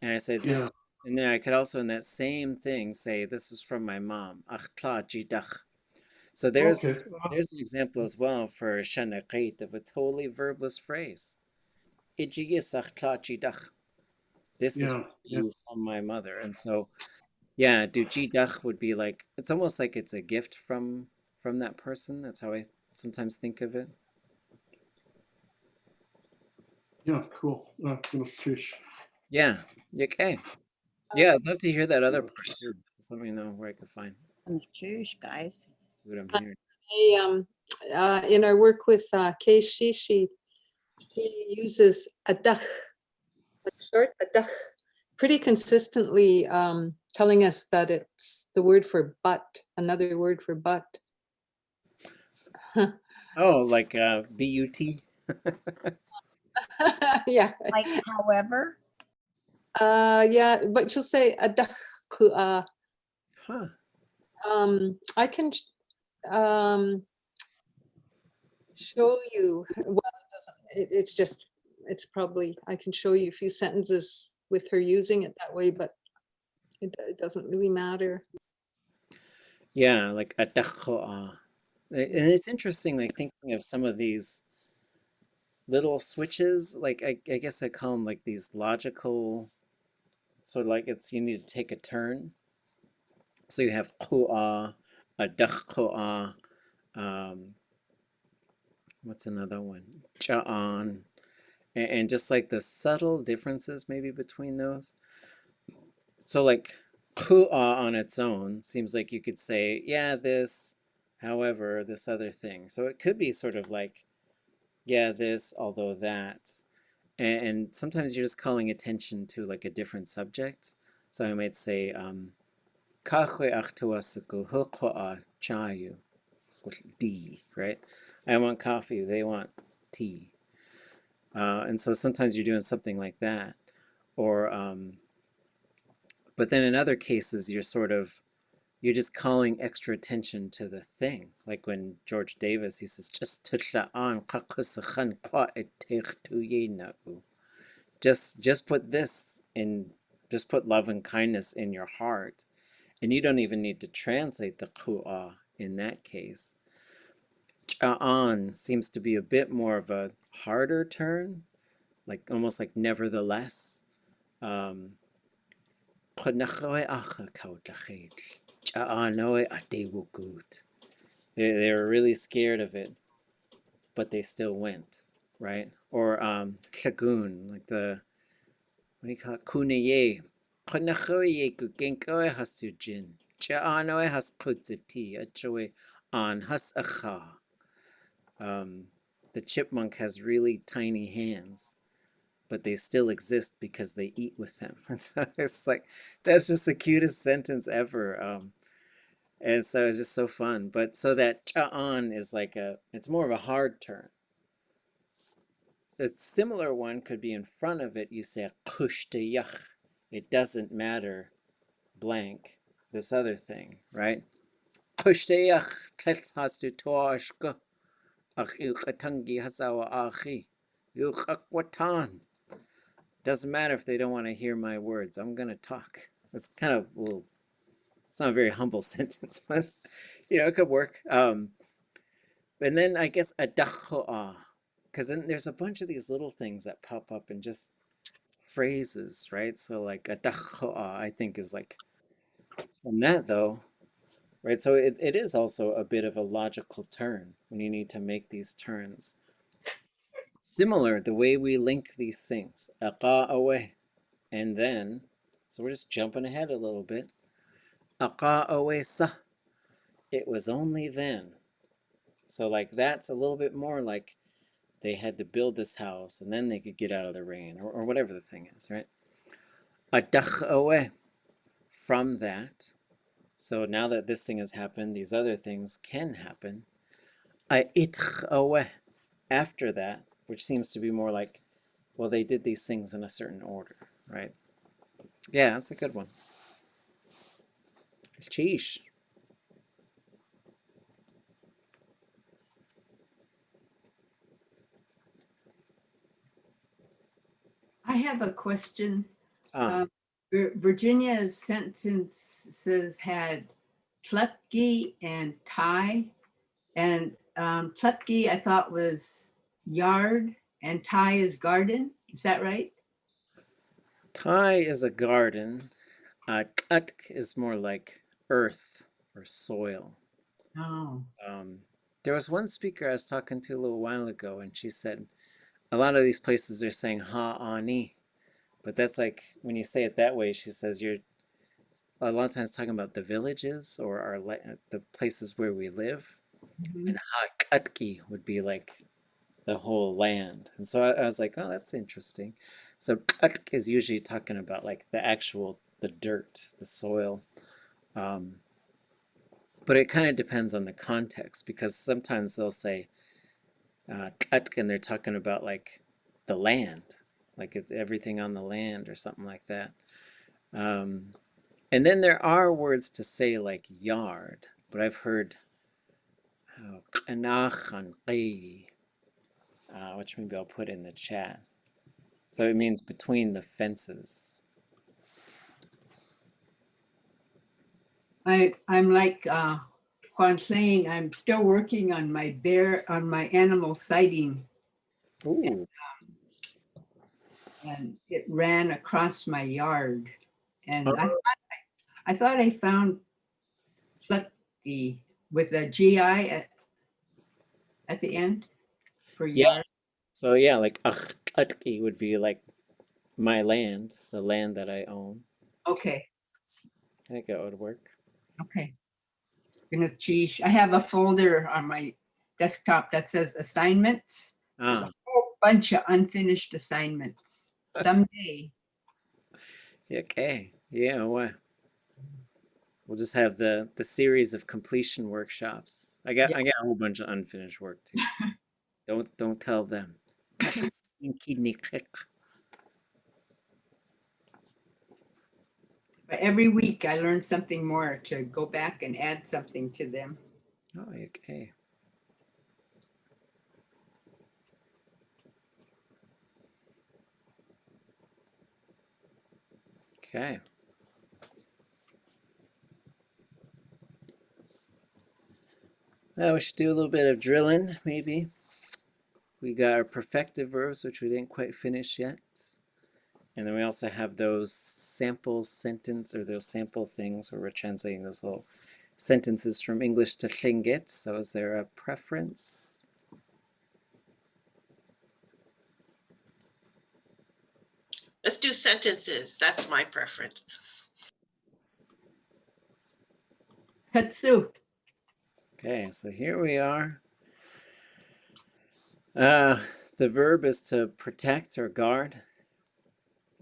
Speaker 1: And I said this, and then I could also in that same thing say, this is from my mom, áax'w. So there's
Speaker 10: Okay.
Speaker 1: there's an example as well for shkalneek of a totally verbless phrase. This is
Speaker 10: Yeah.
Speaker 1: for
Speaker 10: Yeah.
Speaker 1: you from my mother. And so yeah, dujidach would be like, it's almost like it's a gift from that person. That's how I sometimes think of it.
Speaker 10: Yeah. Cool. Cheers.
Speaker 1: Yeah. Okay. Yeah, I'd love to hear that other part too. Just let me know where I can find.
Speaker 4: Cheers, guys.
Speaker 1: See what I'm hearing.
Speaker 8: In our work with Keishi, she uses adach, like short adach, pretty consistently, telling us that it's the word for but, another word for but.
Speaker 1: Oh, like B-U-T?
Speaker 8: Yeah.
Speaker 4: Like, however,
Speaker 8: Yeah, but she'll say adach ku'a.
Speaker 1: Huh.
Speaker 8: I can show you. Well, it doesn't. It's just. It's probably. I can show you a few sentences with her using it that way, but it doesn't really matter.
Speaker 1: Yeah, like adakhoa. And it's interesting, like thinking of some of these little switches, like I guess I call them like these logical, sort of like it's you need to take a turn. So you have khoa, adakhoa, what's another one? Ja'an. And just like the subtle differences maybe between those. So like khoa on its own seems like you could say, yeah, this, however, this other thing. So it could be sort of like, yeah, this, although that. And sometimes you're just calling attention to like a different subject. So I might say, kahwe achtuasuku hukhoa chayu, D, right? I want coffee, they want tea. And so sometimes you're doing something like that. Or, but then in other cases, you're just calling extra attention to the thing. Like when George Davis, he says, just put this in, just put love and kindness in your heart. And you don't even need to translate the ku'a in that case. Cha'an seems to be a bit more of a harder turn, like almost like nevertheless. They were really scared of it, but they still went, right? Or shagun, like the, what do you call it? Kuneye. Hasujin. Cha'anoe has kutziti. Achoe an has acha. The chipmunk has really tiny hands, but they still exist because they eat with them. And so it's like, that's just the cutest sentence ever. And so it's just so fun. But so that cha'an is like it's more of a hard turn. A similar one could be in front of it. You say yach. It doesn't matter, blank, this other thing, right? Yach has to toashka. Doesn't matter if they don't want to hear my words. I'm gonna talk. It's kind of a little. It's not a very humble sentence, but it could work. And then I guess adakhoa, because then there's a bunch of these little things that pop up in just phrases, right? So like adakhoa, I think is like from that though, right? So it is also a bit of a logical turn when you need to make these turns. Similar, the way we link these things, ʼakaduneek, and then, so we're just jumping ahead a little bit. ʼakaduneek, it was only then. So like that's a little bit more like they had to build this house and then they could get out of the rain or whatever the thing is, right? ʼakaduneek, from that. So now that this thing has happened, these other things can happen. ʼait'w, after that, which seems to be more like, well, they did these things in a certain order, right? Yeah, that's a good one. Sheesh.
Speaker 5: I have a question.
Speaker 1: Ah,
Speaker 5: Virginia's sentences had Tlutgi and Thai. And Tlutki, I thought was yard, and Thai is garden. Is that right?
Speaker 1: Thai is a garden. Tlutk is more like earth or soil.
Speaker 5: Oh,
Speaker 1: There was one speaker I was talking to a little while ago, and she said a lot of these places are saying ha'ani, but that's like when you say it that way, she says you're a lot of times talking about the villages or the places where we live,
Speaker 5: mhm.
Speaker 1: and ha'katki would be like the whole land. And so I was like, oh, that's interesting. So katk is usually talking about like the dirt, the soil. Um, but it kind of depends on the context because sometimes they'll say katk and they're talking about like the land, like it's everything on the land or something like that. Um, and then there are words to say like yard, but I've heard which maybe I'll put in the chat. So it means between the fences.
Speaker 5: I'm like Juan saying, I'm still working on my animal sighting,
Speaker 1: Ooh,
Speaker 5: and it ran across my yard. And
Speaker 1: oh,
Speaker 5: I thought I found Tlutki with a GI at the end for
Speaker 1: yeah.
Speaker 5: yard.
Speaker 1: So yeah, like áax'w would be like my land, the land that I own.
Speaker 5: Okay,
Speaker 1: I think that would work.
Speaker 5: okay. Goodness, geez. I have a folder on my desktop that says assignments. There's a
Speaker 1: Ah,
Speaker 5: whole bunch of unfinished assignments. Someday.
Speaker 1: okay. Yeah, well, we'll just have the series of completion workshops.
Speaker 5: Yeah.
Speaker 1: I got a whole bunch of unfinished work too. Don't tell them.
Speaker 5: But every week I learn something more to go back and add something to them.
Speaker 1: Oh, okay. Okay. Now we should do a little bit of drilling, maybe. We got our perfective verbs, which we didn't quite finish yet. And then we also have those sample sentence or those sample things where we're translating those little sentences from English to Tlingit. So is there a preference?
Speaker 6: Let's do sentences. That's my preference.
Speaker 5: Katsu.
Speaker 1: Okay, so here we are. The verb is to protect or guard.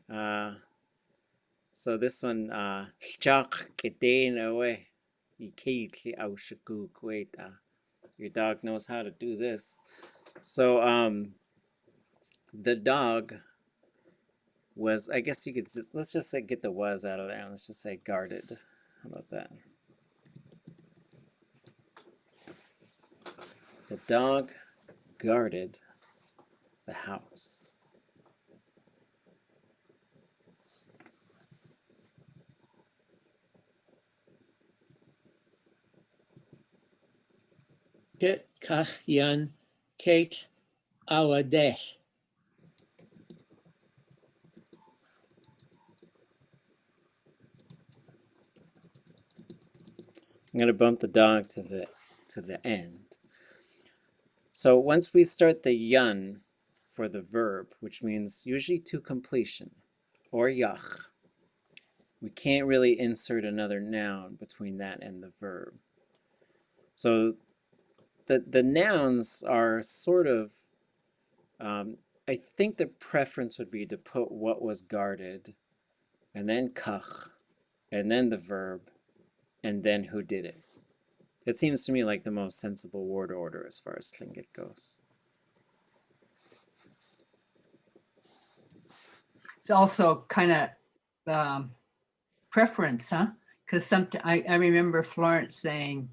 Speaker 1: So this one, your dog knows how to do this. So the dog was, I guess you could just, let's just say get the was out of there. Let's just say guarded. How about that? The dog guarded the house.
Speaker 7: taykajánwu aadé.
Speaker 1: I'm going to bump the dog to the end. So once we start the yun for the verb, which means usually to completion, or yach, we can't really insert another noun between that and the verb. So the nouns are sort of, I think the preference would be to put what was guarded, and then kach, and then the verb, and then who did it. It seems to me like the most sensible word order as far as Tlingit goes.
Speaker 5: It's also kind of preference, huh? Because I remember Florence saying,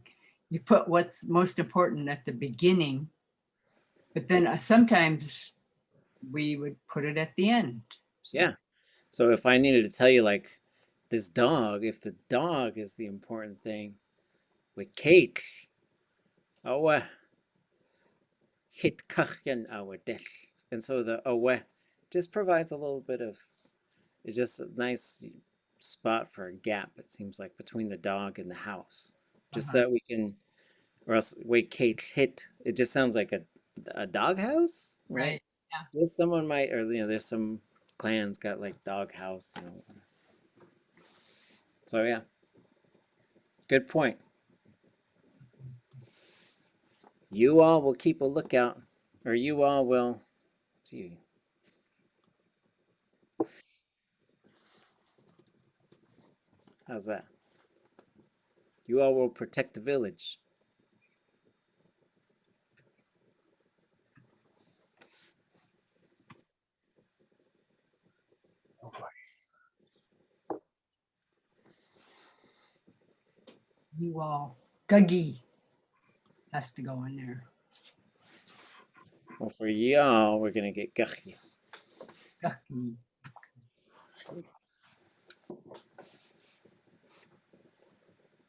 Speaker 5: you put what's most important at the beginning, but then sometimes we would put it at the end. So,
Speaker 1: Yeah. So if I needed to tell you like this dog, if the dog is the important thing with Kate, awa hit kachyan awadel. And so the awa just provides a little bit of, it's just a nice spot for a gap, it seems like, between the dog and the house. Just so that we can, or else wait, Kate hit, it just sounds like a dog house, right?
Speaker 5: Right. Yeah.
Speaker 1: Just someone might, or there's some clans got like dog house, So yeah, good point. You all will keep a lookout, or you all will, see. How's that? You all will protect the village.
Speaker 5: You all, Guggy has to go in there.
Speaker 1: Well, for y'all, we're gonna get Gachya.
Speaker 5: Guggy.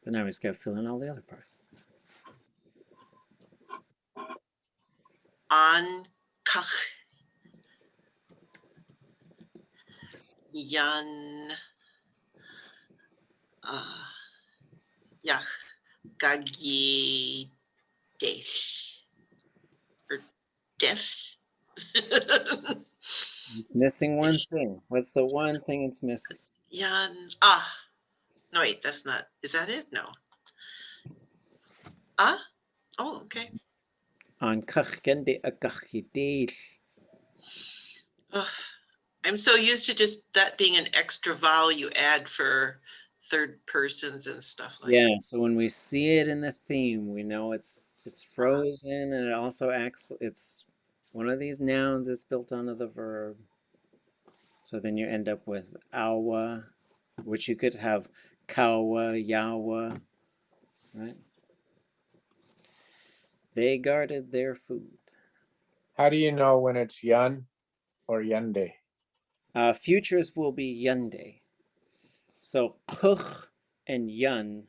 Speaker 1: But now we just gotta fill in all the other parts.
Speaker 6: On kach yan yach gagi desh or desh.
Speaker 1: It's missing one thing. What's the one thing it's missing?
Speaker 6: Yan no wait, that's not, is that it? No. Oh, okay.
Speaker 1: On kachkende akachidel.
Speaker 6: Ugh. I'm so used to just that being an extra vowel you add for third persons and stuff like
Speaker 1: Yeah, so when we see it in the theme, we know it's frozen, and it also acts, it's one of these nouns that's built onto the verb. So then you end up with awa, which you could have kawa, yawa, right? They guarded their food.
Speaker 3: How do you know when it's yan or yande?
Speaker 1: Futures will be yande. So kuch and yun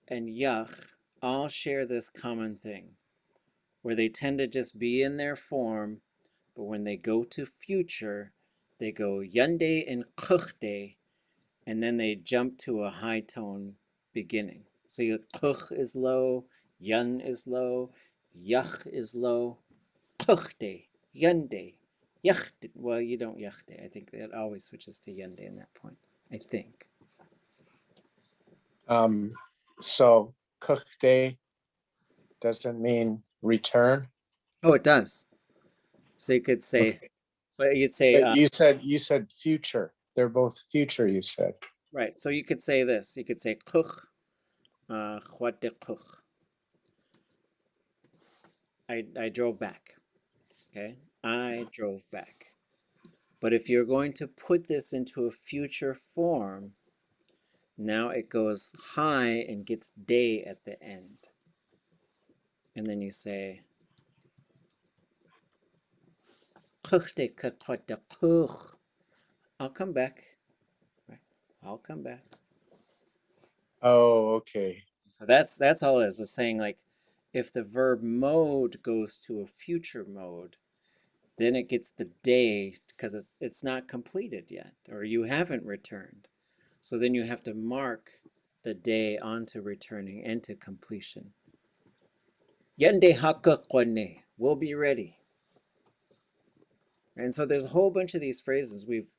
Speaker 1: and yach all share this common thing, where they tend to just be in their form, but when they go to future, they go yande and kuchte, and then they jump to a high tone beginning. So your kuch is low, yun is low, yach is low, kuchte, yande, yachte. Well, you don't yachte. I think that always switches to yande in that point, I think.
Speaker 3: So kukde doesn't mean return.
Speaker 1: Oh, it does. So you could say,
Speaker 3: Okay.
Speaker 1: but you'd say,
Speaker 3: But you said future. They're both future, you said.
Speaker 1: right. So you could say this. You could say kuch, chwate kuch. I drove back. Okay, I drove back. But if you're going to put this into a future form, now it goes high and gets day at the end. And then you say, I'll come back. Right. I'll come back.
Speaker 3: Oh, okay.
Speaker 1: So that's all it is. It's saying, like, if the verb mode goes to a future mode, then it gets the day because it's not completed yet, or you haven't returned. So then you have to mark the day onto returning and to completion. Yande haka kwane, we'll be ready. And so there's a whole bunch of these phrases. We've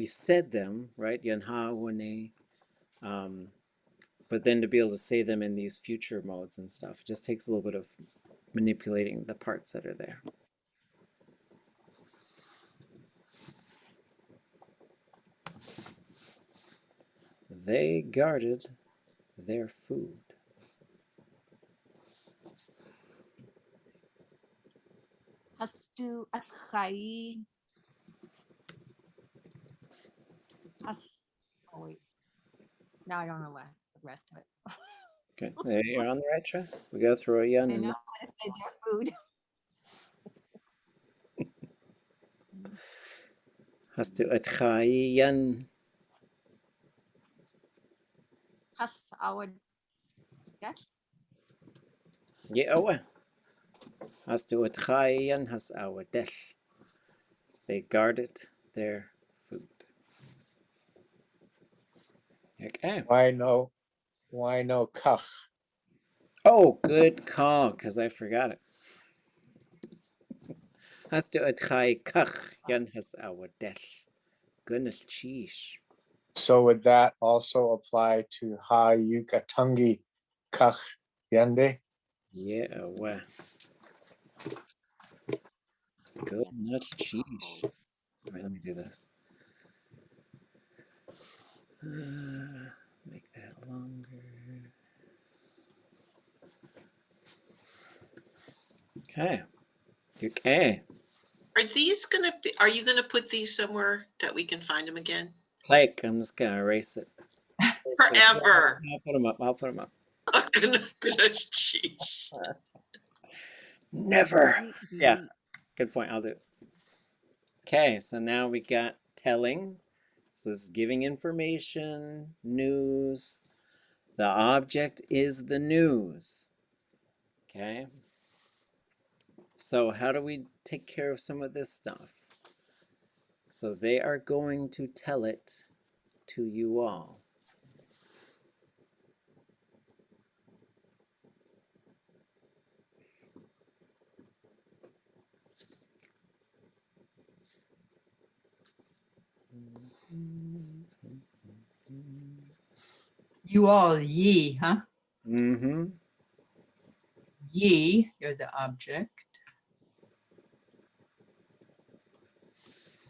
Speaker 1: said them, right? Yanha wane. But then to be able to say them in these future modes and stuff, it just takes a little bit of manipulating the parts that are there. They guarded their food.
Speaker 11: Hastu at khai. Oh wait. Now I don't know what the rest of it.
Speaker 1: Okay, you're on the right track. We gotta throw a yun
Speaker 11: I
Speaker 1: in
Speaker 11: know
Speaker 1: there.
Speaker 11: how to say their food.
Speaker 1: Hastu atchai yun.
Speaker 11: Has our
Speaker 1: Yeah, oh, Has to utchayan has awuné. They guarded their food. Okay.
Speaker 3: Why no kach?
Speaker 1: Oh, good call, because I forgot it. Has to taykajánwu has awuné. Goodness, jeex.
Speaker 3: So would that also apply to ha yukatungi kach yende?
Speaker 1: Yeah, well. Goodness, jeex. All right, let me do this. Make that longer. Okay. Okay.
Speaker 6: Are these gonna be, are you gonna put these somewhere that we can find them again?
Speaker 1: Like, I'm just gonna erase it.
Speaker 6: Forever.
Speaker 1: I'll put them up. I'll put them up.
Speaker 6: Goodness, jeez.
Speaker 1: Never. Yeah. Good point. I'll do it. Okay, so now we got telling. So this is giving information, news. The object is the news. Okay. So how do we take care of some of this stuff? So they are going to tell it to you all.
Speaker 5: You all, ye, huh?
Speaker 1: Mm-hmm.
Speaker 5: Ye, you're the object.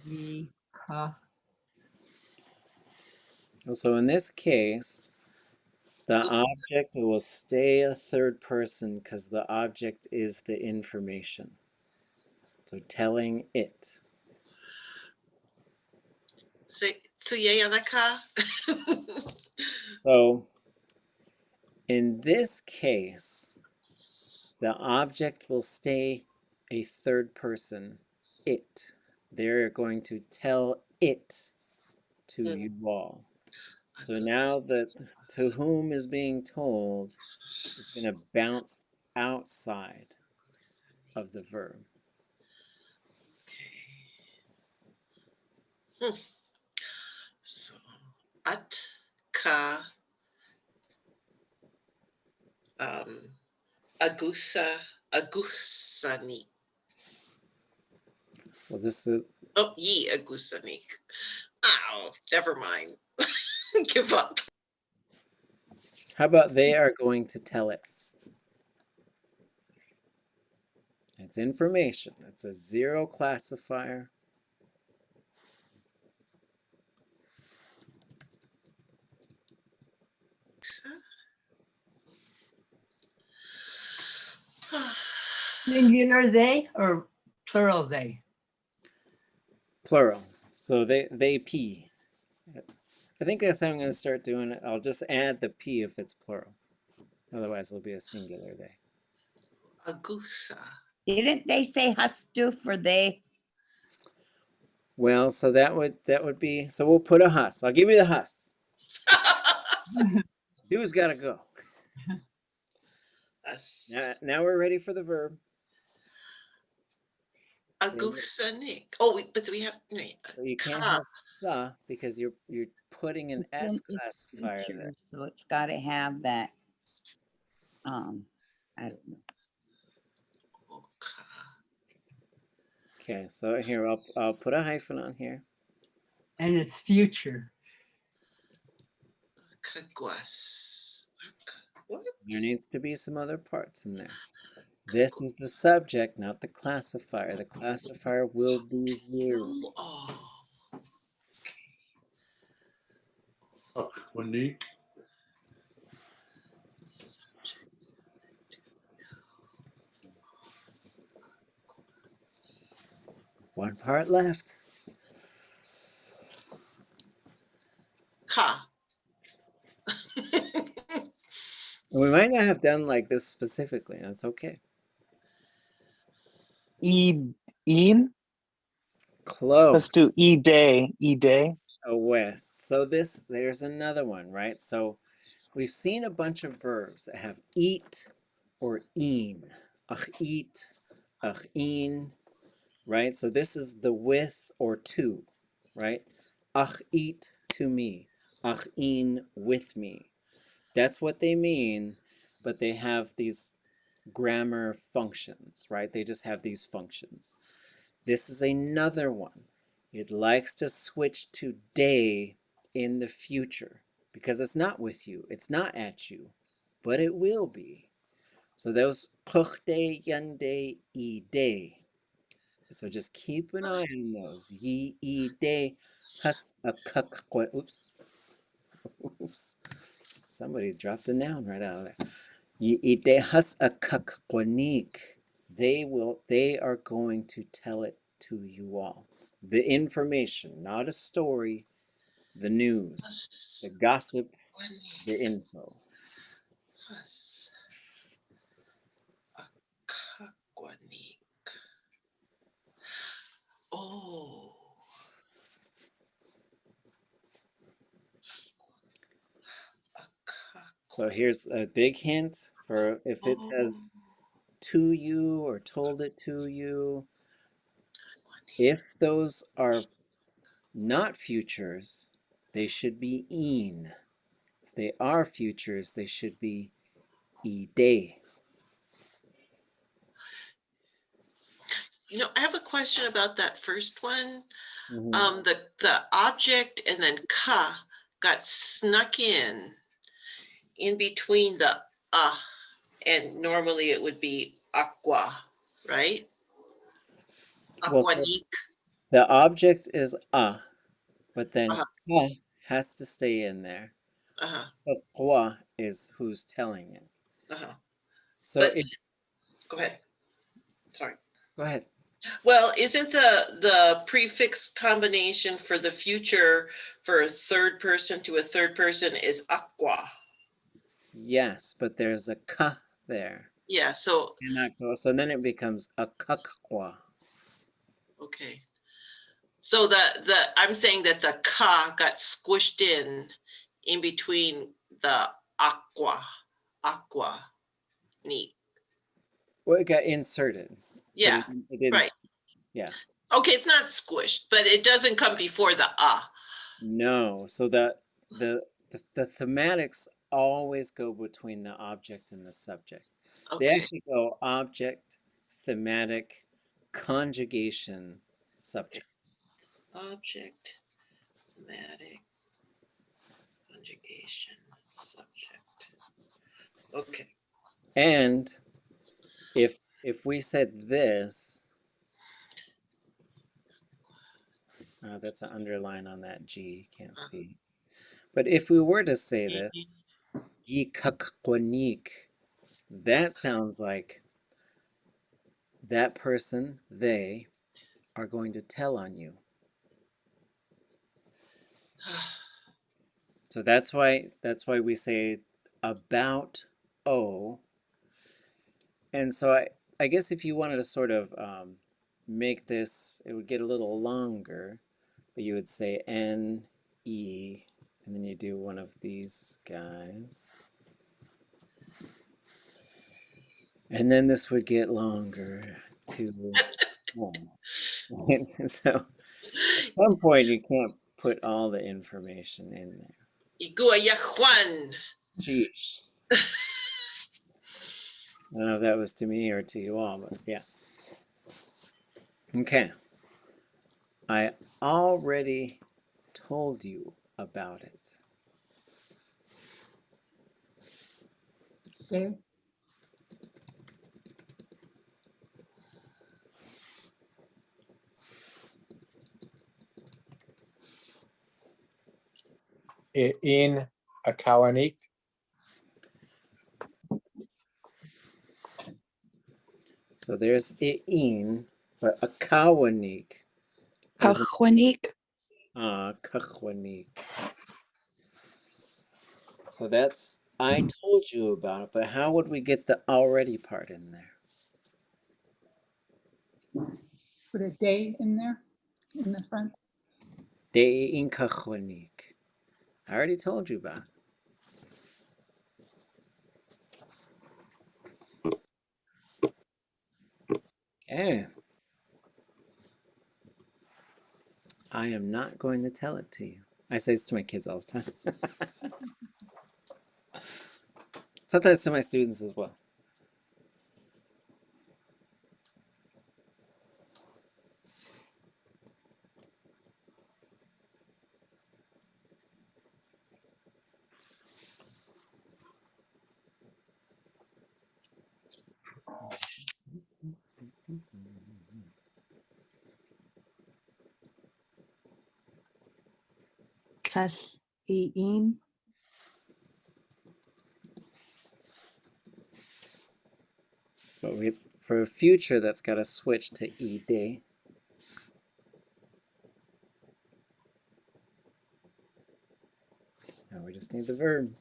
Speaker 5: Ye, ka.
Speaker 1: So in this case, the object will stay a third person because the object is the information. So telling it. So in this case, the object will stay a third person, it. They're going to tell it to you all. So now that to whom is being told is going to bounce outside of the verb.
Speaker 6: So, ka, agusani.
Speaker 1: Well, this is.
Speaker 6: Oh, ye agusani. Oh, never mind. Give up.
Speaker 1: How about they are going to tell it? It's information. It's a zero classifier.
Speaker 5: Singular they or plural they?
Speaker 1: Plural. So they pee. I think that's how I'm going to start doing it. I'll just add the p if it's plural. Otherwise, it'll be a singular they.
Speaker 6: Agusa.
Speaker 4: Didn't they say hastu for they?
Speaker 1: Well, so that would be. So we'll put a hus. I'll give you the hus. Who's got to go? Now we're ready for the verb.
Speaker 6: Agusanik. Oh, but we have wait.
Speaker 1: You can't have sa because you're putting an S classifier
Speaker 4: Future,
Speaker 1: there.
Speaker 4: so it's got to have that. I don't know.
Speaker 1: Okay, so here I'll put a hyphen on here.
Speaker 5: And it's future.
Speaker 6: Kaguas. What?
Speaker 1: There needs to be some other parts in there. This is the subject, not the classifier. The classifier will be zero.
Speaker 10: áax'w.
Speaker 1: One part left.
Speaker 6: Ka.
Speaker 1: We might not have done like this specifically. That's okay.
Speaker 12: In?
Speaker 1: Close.
Speaker 12: Let's do day.
Speaker 1: West. So there's another one, right? So we've seen a bunch of verbs that have eat or een. Ach, eat. áax'w, right? So this is the with or to, right? áax'w to me, áax'w with me. That's what they mean, but they have these grammar functions, right? They just have these functions. This is another one. It likes to switch to day in the future because it's not with you, it's not at you, but it will be. So those kuchte, yande, ide. So just keep an eye on those. Yi, ide, hus, a kuk, oops. Oops. Somebody dropped a noun right out of there. Yi, ide, hus, a ʼakaduneek. They are going to tell it to you all. The information, not a story, the news, the gossip, the info.
Speaker 6: ʼakaduneek. Oh.
Speaker 1: So here's a big hint for if it says to you or told it to you. If those are not futures, they should be in. If they are futures, they should be ide.
Speaker 6: You know, I have a question about that first one.
Speaker 1: Mm-hmm.
Speaker 6: The object and then ka got snuck in between the and normally it would be aqua, right?
Speaker 1: Well, so
Speaker 6: ʻakaduneek.
Speaker 1: the object is but then
Speaker 6: Uh-huh,
Speaker 1: ka has to stay in there.
Speaker 6: uh-huh,
Speaker 1: So kwa is who's telling it.
Speaker 6: uh-huh.
Speaker 1: So
Speaker 6: But
Speaker 1: if
Speaker 6: go ahead. Sorry.
Speaker 1: go ahead.
Speaker 6: Well, isn't the prefix combination for the future for a third person to a third person is aqua?
Speaker 1: Yes, but there's a ka there.
Speaker 6: Yeah, so
Speaker 1: Cannot go. So then it becomes a kakwa.
Speaker 6: okay. So I'm saying that the ka got squished in between the aqua neat.
Speaker 1: Well, it got inserted, but
Speaker 6: Yeah,
Speaker 1: it didn't.
Speaker 6: right.
Speaker 1: Yeah.
Speaker 6: Okay, it's not squished, but it doesn't come before the
Speaker 1: No. So the thematics always go between the object and the subject. They
Speaker 6: Okay.
Speaker 1: actually go object, thematic, conjugation, subject.
Speaker 6: Object, thematic, conjugation, subject. Okay.
Speaker 1: And if we said this, that's an underline on that G, can't see. But if we were to say this, ʼakaduneek, that sounds like that person, they, are going to tell on you. So that's why we say about O. And so I guess if you wanted to sort of make this, it would get a little longer, but you would say N, E, and then you do one of these guys. And then this would get longer to 1. So at some point you can't put all the information in there.
Speaker 6: Igua Juan.
Speaker 1: Jeex. I don't know if that was to me or to you all, but yeah. Okay. I already told you about it.
Speaker 9: Okay.
Speaker 3: In ʻakaduneek.
Speaker 1: So there's in, but ʻakaduneek is
Speaker 13: áax'w.
Speaker 1: ʻakaduneek. So that's, I told you about it, but how would we get the already part in there?
Speaker 9: Put a day in there in the front.
Speaker 1: De in ʻakaduneek. I already told you about it. Okay. I am not going to tell it to you. I say this to my kids all the time. Sometimes to my students as well.
Speaker 8: Tlingit.
Speaker 1: But for a future, that's got to switch to aadé. Now we just need the verb.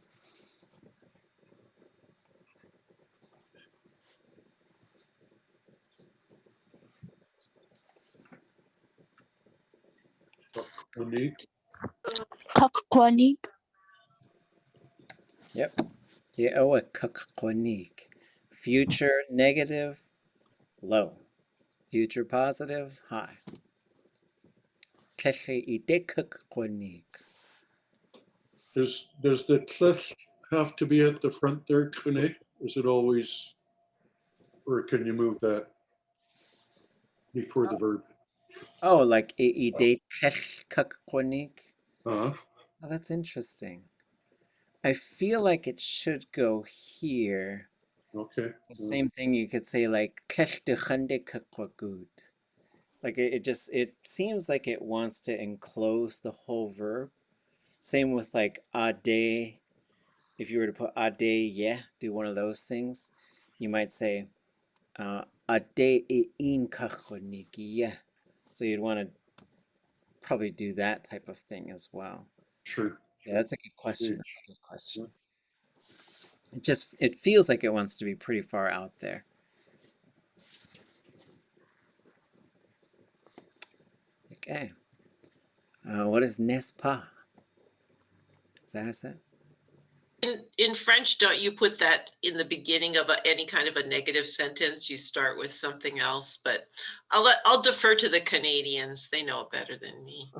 Speaker 10: ʻakaduneek.
Speaker 1: Yep. Yaaw, áax'w. Future negative, low. Future positive, high. Tlingit.
Speaker 10: Does the cliff have to be at the front there, Kune? Is it always, or can you move that before the verb?
Speaker 1: Oh, like aadé.
Speaker 10: Uh-huh.
Speaker 1: Oh, that's interesting. I feel like it should go here.
Speaker 10: Okay.
Speaker 1: The same thing you could say like like it seems like it wants to enclose the whole verb. Same with like aadé. If you were to put aadé, yeah, do one of those things, you might say aadé yeah. So you'd want to probably do that type of thing as well.
Speaker 10: Sure.
Speaker 1: Yeah, that's a good question. That's a good question. It feels like it wants to be pretty far out there. Okay. What is n'est-ce pas? Is that how I said?
Speaker 6: In French, don't you put that in the beginning of any kind of a negative sentence? You start with something else, but I'll defer to the Canadians. They know it better than me.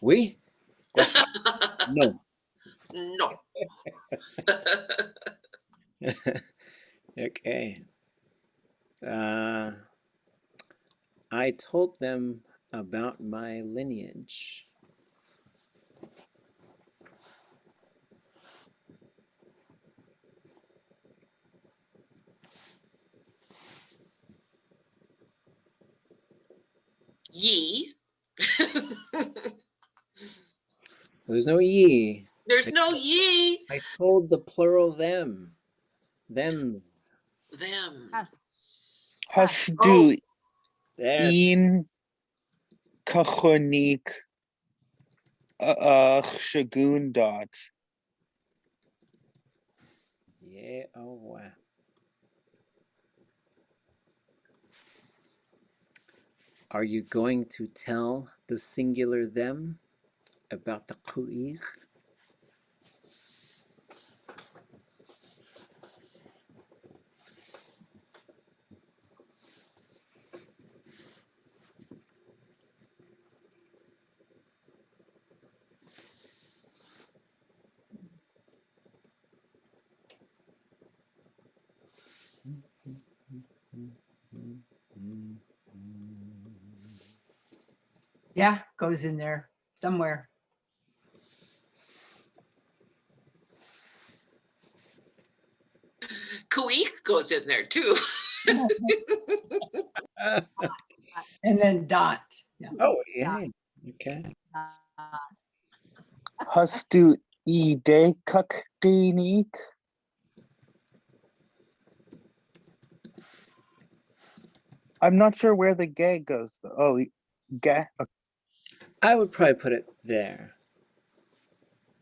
Speaker 1: Oui? Question. No.
Speaker 6: No.
Speaker 1: Okay. I told them about my lineage.
Speaker 6: Ye.
Speaker 1: There's no ye.
Speaker 6: There's no ye.
Speaker 1: I told the plural them. Thems.
Speaker 6: Them.
Speaker 12: Has
Speaker 6: Oh,
Speaker 12: du
Speaker 1: There's
Speaker 12: een ʼakaduneek áax'w.
Speaker 1: yeah, oh wow. Are you going to tell the singular them about the ʼqueer?
Speaker 5: Yeah, goes in there somewhere.
Speaker 6: Kuik goes in there too.
Speaker 5: And then dot. Yeah.
Speaker 1: Oh, yeah. Okay.
Speaker 12: Has du idee ʼakaduneek? I'm not sure where the gay goes though. Oh, gay.
Speaker 1: I would probably put it there.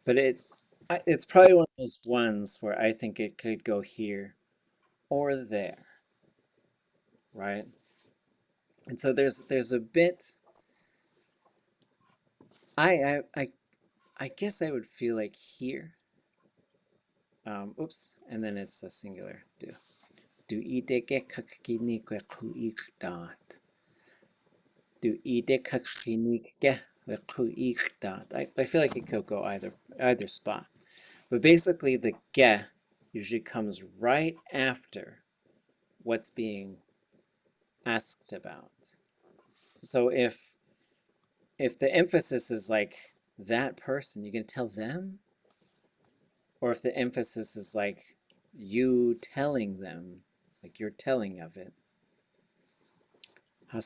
Speaker 1: But it's probably one of those ones where I think it could go here or there, right? And so there's a bit. I guess I would feel like here. oops, and then it's a singular. Du ideke kakkinik kuik dot. Du ideke kakkinik kuik dot. I feel like it could go either spot. But basically the ge usually comes right after what's being asked about. So if the emphasis is like that person, you can tell them. Or if the emphasis is like you telling them, like you're telling of it. I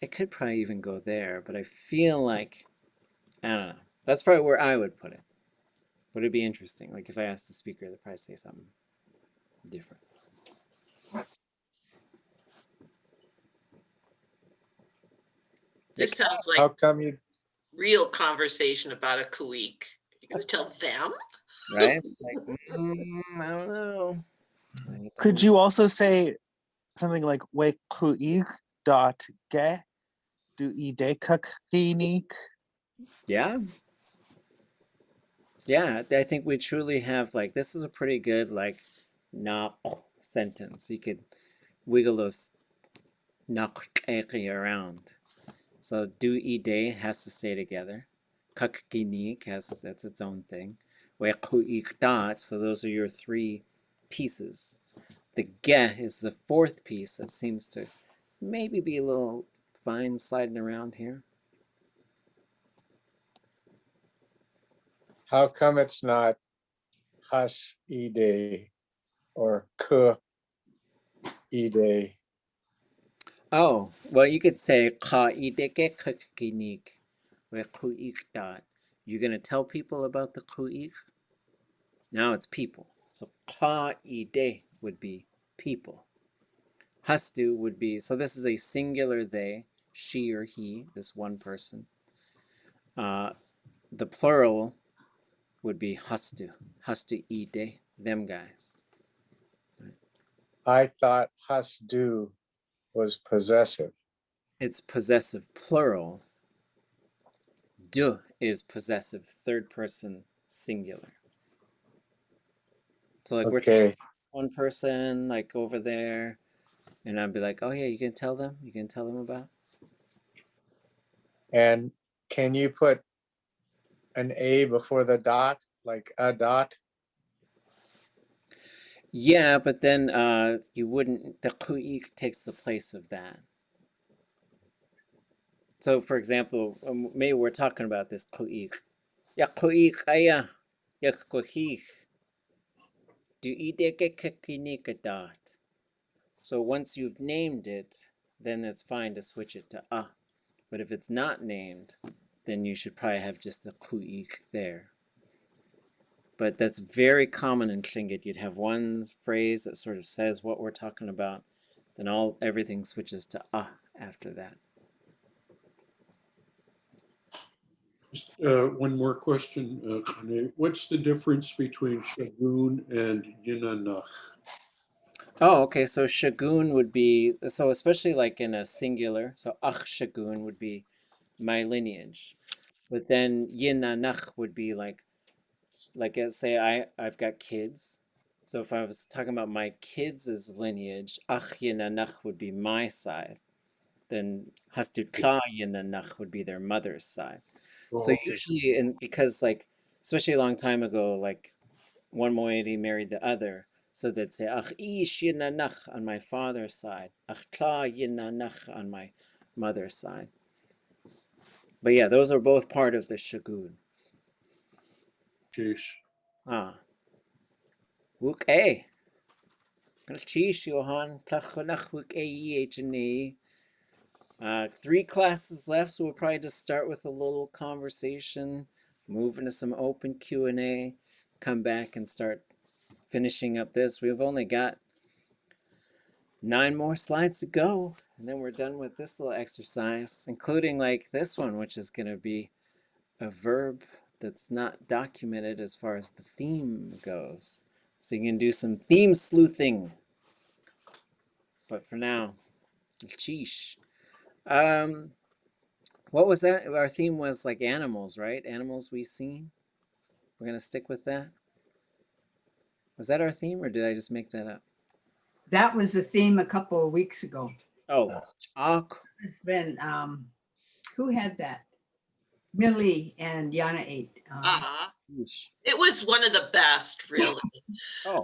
Speaker 1: could probably even go there, but I feel like, I don't know. That's probably where I would put it. But it'd be interesting. Like if I asked the speaker, they'd probably say something different.
Speaker 6: This sounds
Speaker 3: How
Speaker 6: like
Speaker 3: come you,
Speaker 6: real conversation about a kuik. You're gonna tell them?
Speaker 1: Right? Like, I don't know.
Speaker 12: Could you also say something like we kuig dot ge du ide kakkinik?
Speaker 1: Yeah. Yeah, I think we truly have like, this is a pretty good like knock sentence. You could wiggle those knock around. So du ide has to stay together. Kakkinik that's its own thing. Wekuik dot, so those are your three pieces. The ge is the fourth piece that seems to maybe be a little fine sliding around here.
Speaker 3: how come it's not hus ide or k ide?
Speaker 1: Oh, well, you could say ka ideke kakkinik wekuik dot. You're gonna tell people about the kuik? Now it's people. So ka ide would be people. Hastu would be, so this is a singular they, she or he, this one person. The plural would be hastu ide, them guys.
Speaker 3: I thought hus do was possessive.
Speaker 1: It's possessive plural. Du is possessive third person singular. So like we're talking
Speaker 3: Okay,
Speaker 1: about one person like over there, and I'd be like, oh yeah, you can tell them? You can tell them about?
Speaker 3: and can you put an a before the dot, like a dot?
Speaker 1: Yeah, but then you wouldn't, the kuik takes the place of that. So for example, maybe we're talking about this kuik. Ya kuik aya, ya kuik. Do ideke kekinika dot. So once you've named it, then it's fine to switch it to a. But if it's not named, then you should probably have just the kuik there. But that's very common in Tlingit. You'd have one phrase that sort of says what we're talking about, then everything switches to after that.
Speaker 10: Just, one more question, Jiné. What's the difference between shagun and yinanach?
Speaker 1: Oh, okay. So shagun would be, so especially like in a singular, so shagun would be my lineage. But then yinanach would be like say I've got kids. So if I was talking about my kids' lineage, yinanach would be my side. Then hastutla yinanach would be their mother's side. So
Speaker 10: Oh, okay.
Speaker 1: usually, and because like, especially a long time ago, like one moiety married the other, so they'd say ish yinanach on my father's side, tla yinanach on my mother's side. But yeah, those are both part of the shagun.
Speaker 10: Jeex.
Speaker 1: Wuk a. Chish Johan Tachonach wuk a jiné. 3 classes left, so we'll probably just start with a little conversation, move into some open Q&A, come back and start finishing up this. We've only got 9 more slides to go, and then we're done with this little exercise, including like this one, which is going to be a verb that's not documented as far as the theme goes. So you can do some theme sleuthing. But for now, sheesh. What was that? Our theme was like animals, right? Animals we seen. We're gonna stick with that. Was that our theme, or did I just make that up?
Speaker 5: That was the theme a couple of weeks ago.
Speaker 1: Oh, talk.
Speaker 5: It's been, who had that? Millie and Yana ate.
Speaker 1: Yeesh.
Speaker 6: It was one of the best, really.
Speaker 1: Oh,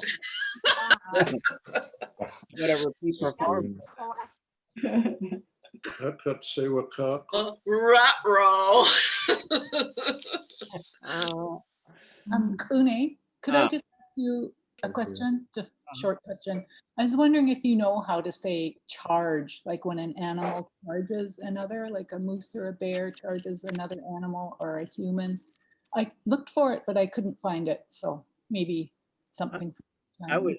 Speaker 1: what a repeat performance.
Speaker 10: Cut, say what cock.
Speaker 6: Ruh-roh.
Speaker 9: Kune, could I just ask you a question? Just a short question. I was wondering if you know how to say charge, like when an animal charges another, like a moose or a bear charges another animal or a human. I looked for it, but I couldn't find it. So maybe something.
Speaker 1: I would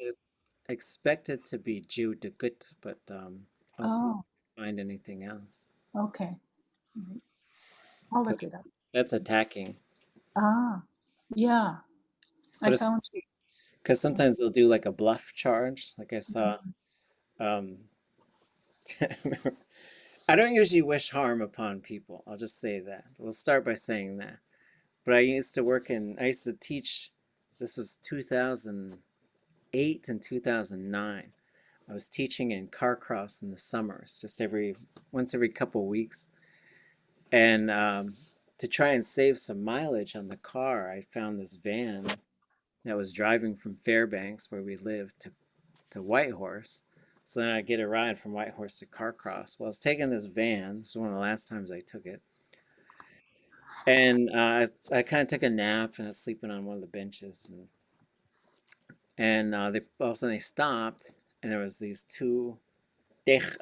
Speaker 1: expect it to be Jew de good, but I'll see if I find anything else.
Speaker 9: Okay. I'll look it up.
Speaker 1: That's attacking.
Speaker 9: Yeah. I found
Speaker 1: because sometimes they'll do like a bluff charge. Like I saw, I don't usually wish harm upon people. I'll just say that. We'll start by saying that. But I used to teach, this was 2008 and 2009. I was teaching in Carcross in the summers, just once every couple of weeks. And to try and save some mileage on the car, I found this van that was driving from Fairbanks, where we lived, to Whitehorse. So then I'd get a ride from Whitehorse to Carcross. Well, I was taking this van. This was one of the last times I took it. And I kind of took a nap, and I was sleeping on one of the benches. And all of a sudden they stopped, and there was these two jeex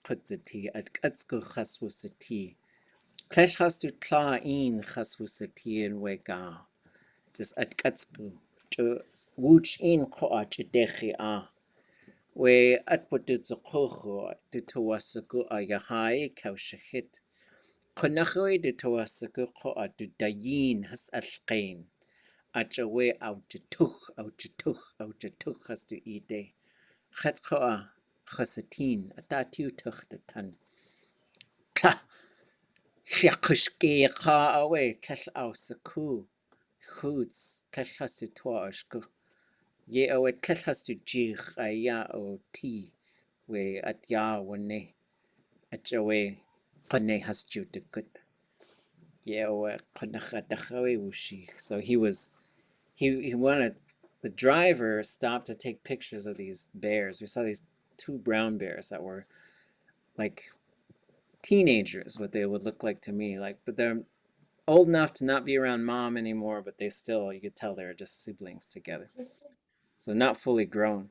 Speaker 1: kutzati ʼakaduneek chaswusati. Klesh hastu tla'in chaswusati in wega. Just ʼakaduneek. Wuch in ko'a chidechi a. We atputut zukocho dutuwasaku a yahai kaushahit. Konachoi dutuwasaku ko'a dudayin has alqain. Achawe auchatuch has to ide. Chat ko'a chasatin atatiu tuchtatan. Kla. Shakushke ka away klash ausaku. Hoots klash has to toashku. Ye away klash has to jeex a Yaaw tea. We at Yaaw at away Kone has to the good. Ye away Konachatachawe wushi. So he wanted, the driver stopped to take pictures of these bears. We saw these two brown bears that were like teenagers, what they would look like to me, but they're old enough to not be around mom anymore, but they still, you could tell they're just siblings together. So not fully grown.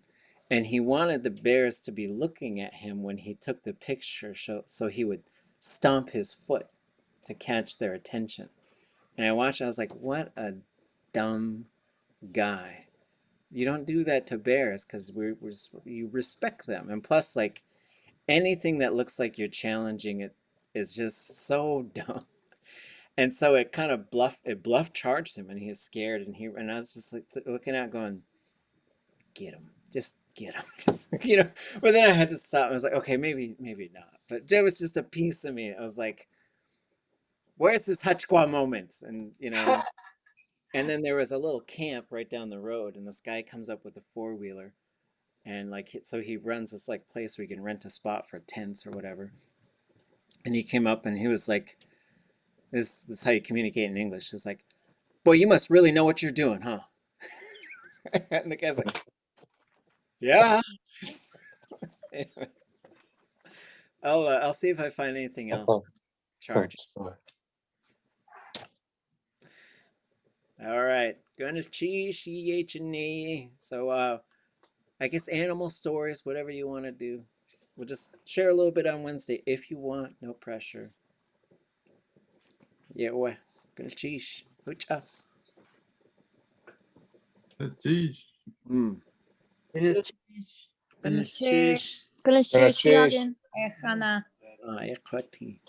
Speaker 1: And he wanted the bears to be looking at him when he took the picture, so he would stomp his foot to catch their attention. And I watched, I was like, what a dumb guy. You don't do that to bears, because you respect them. And plus, like, anything that looks like you're challenging it is just so dumb. And so it kind of bluff charged him, and he was scared, and I was just like looking at going, get him, just get him. Just, but then I had to stop. I was like, okay, maybe not. But there was just a piece of me. I was like, where's this Hachqua moment? And and then there was a little camp right down the road, and this guy comes up with a 4-wheeler, and so he runs this place where you can rent a spot for tents or whatever. And he came up and he was like, this is how you communicate in English. It's like, boy, you must really know what you're doing, huh? And the guy's like, yeah. Anyway, I'll see if I find anything else. Charge. All right, gonna cheese jiné. So I guess animal stories, whatever you want to do. We'll just share a little bit on Wednesday if you want. No pressure. Yeah, well, gonna cheese. Ucha.
Speaker 2: Cheese.
Speaker 4: Gonna
Speaker 3: Cheers.
Speaker 4: Hana.
Speaker 1: Equati.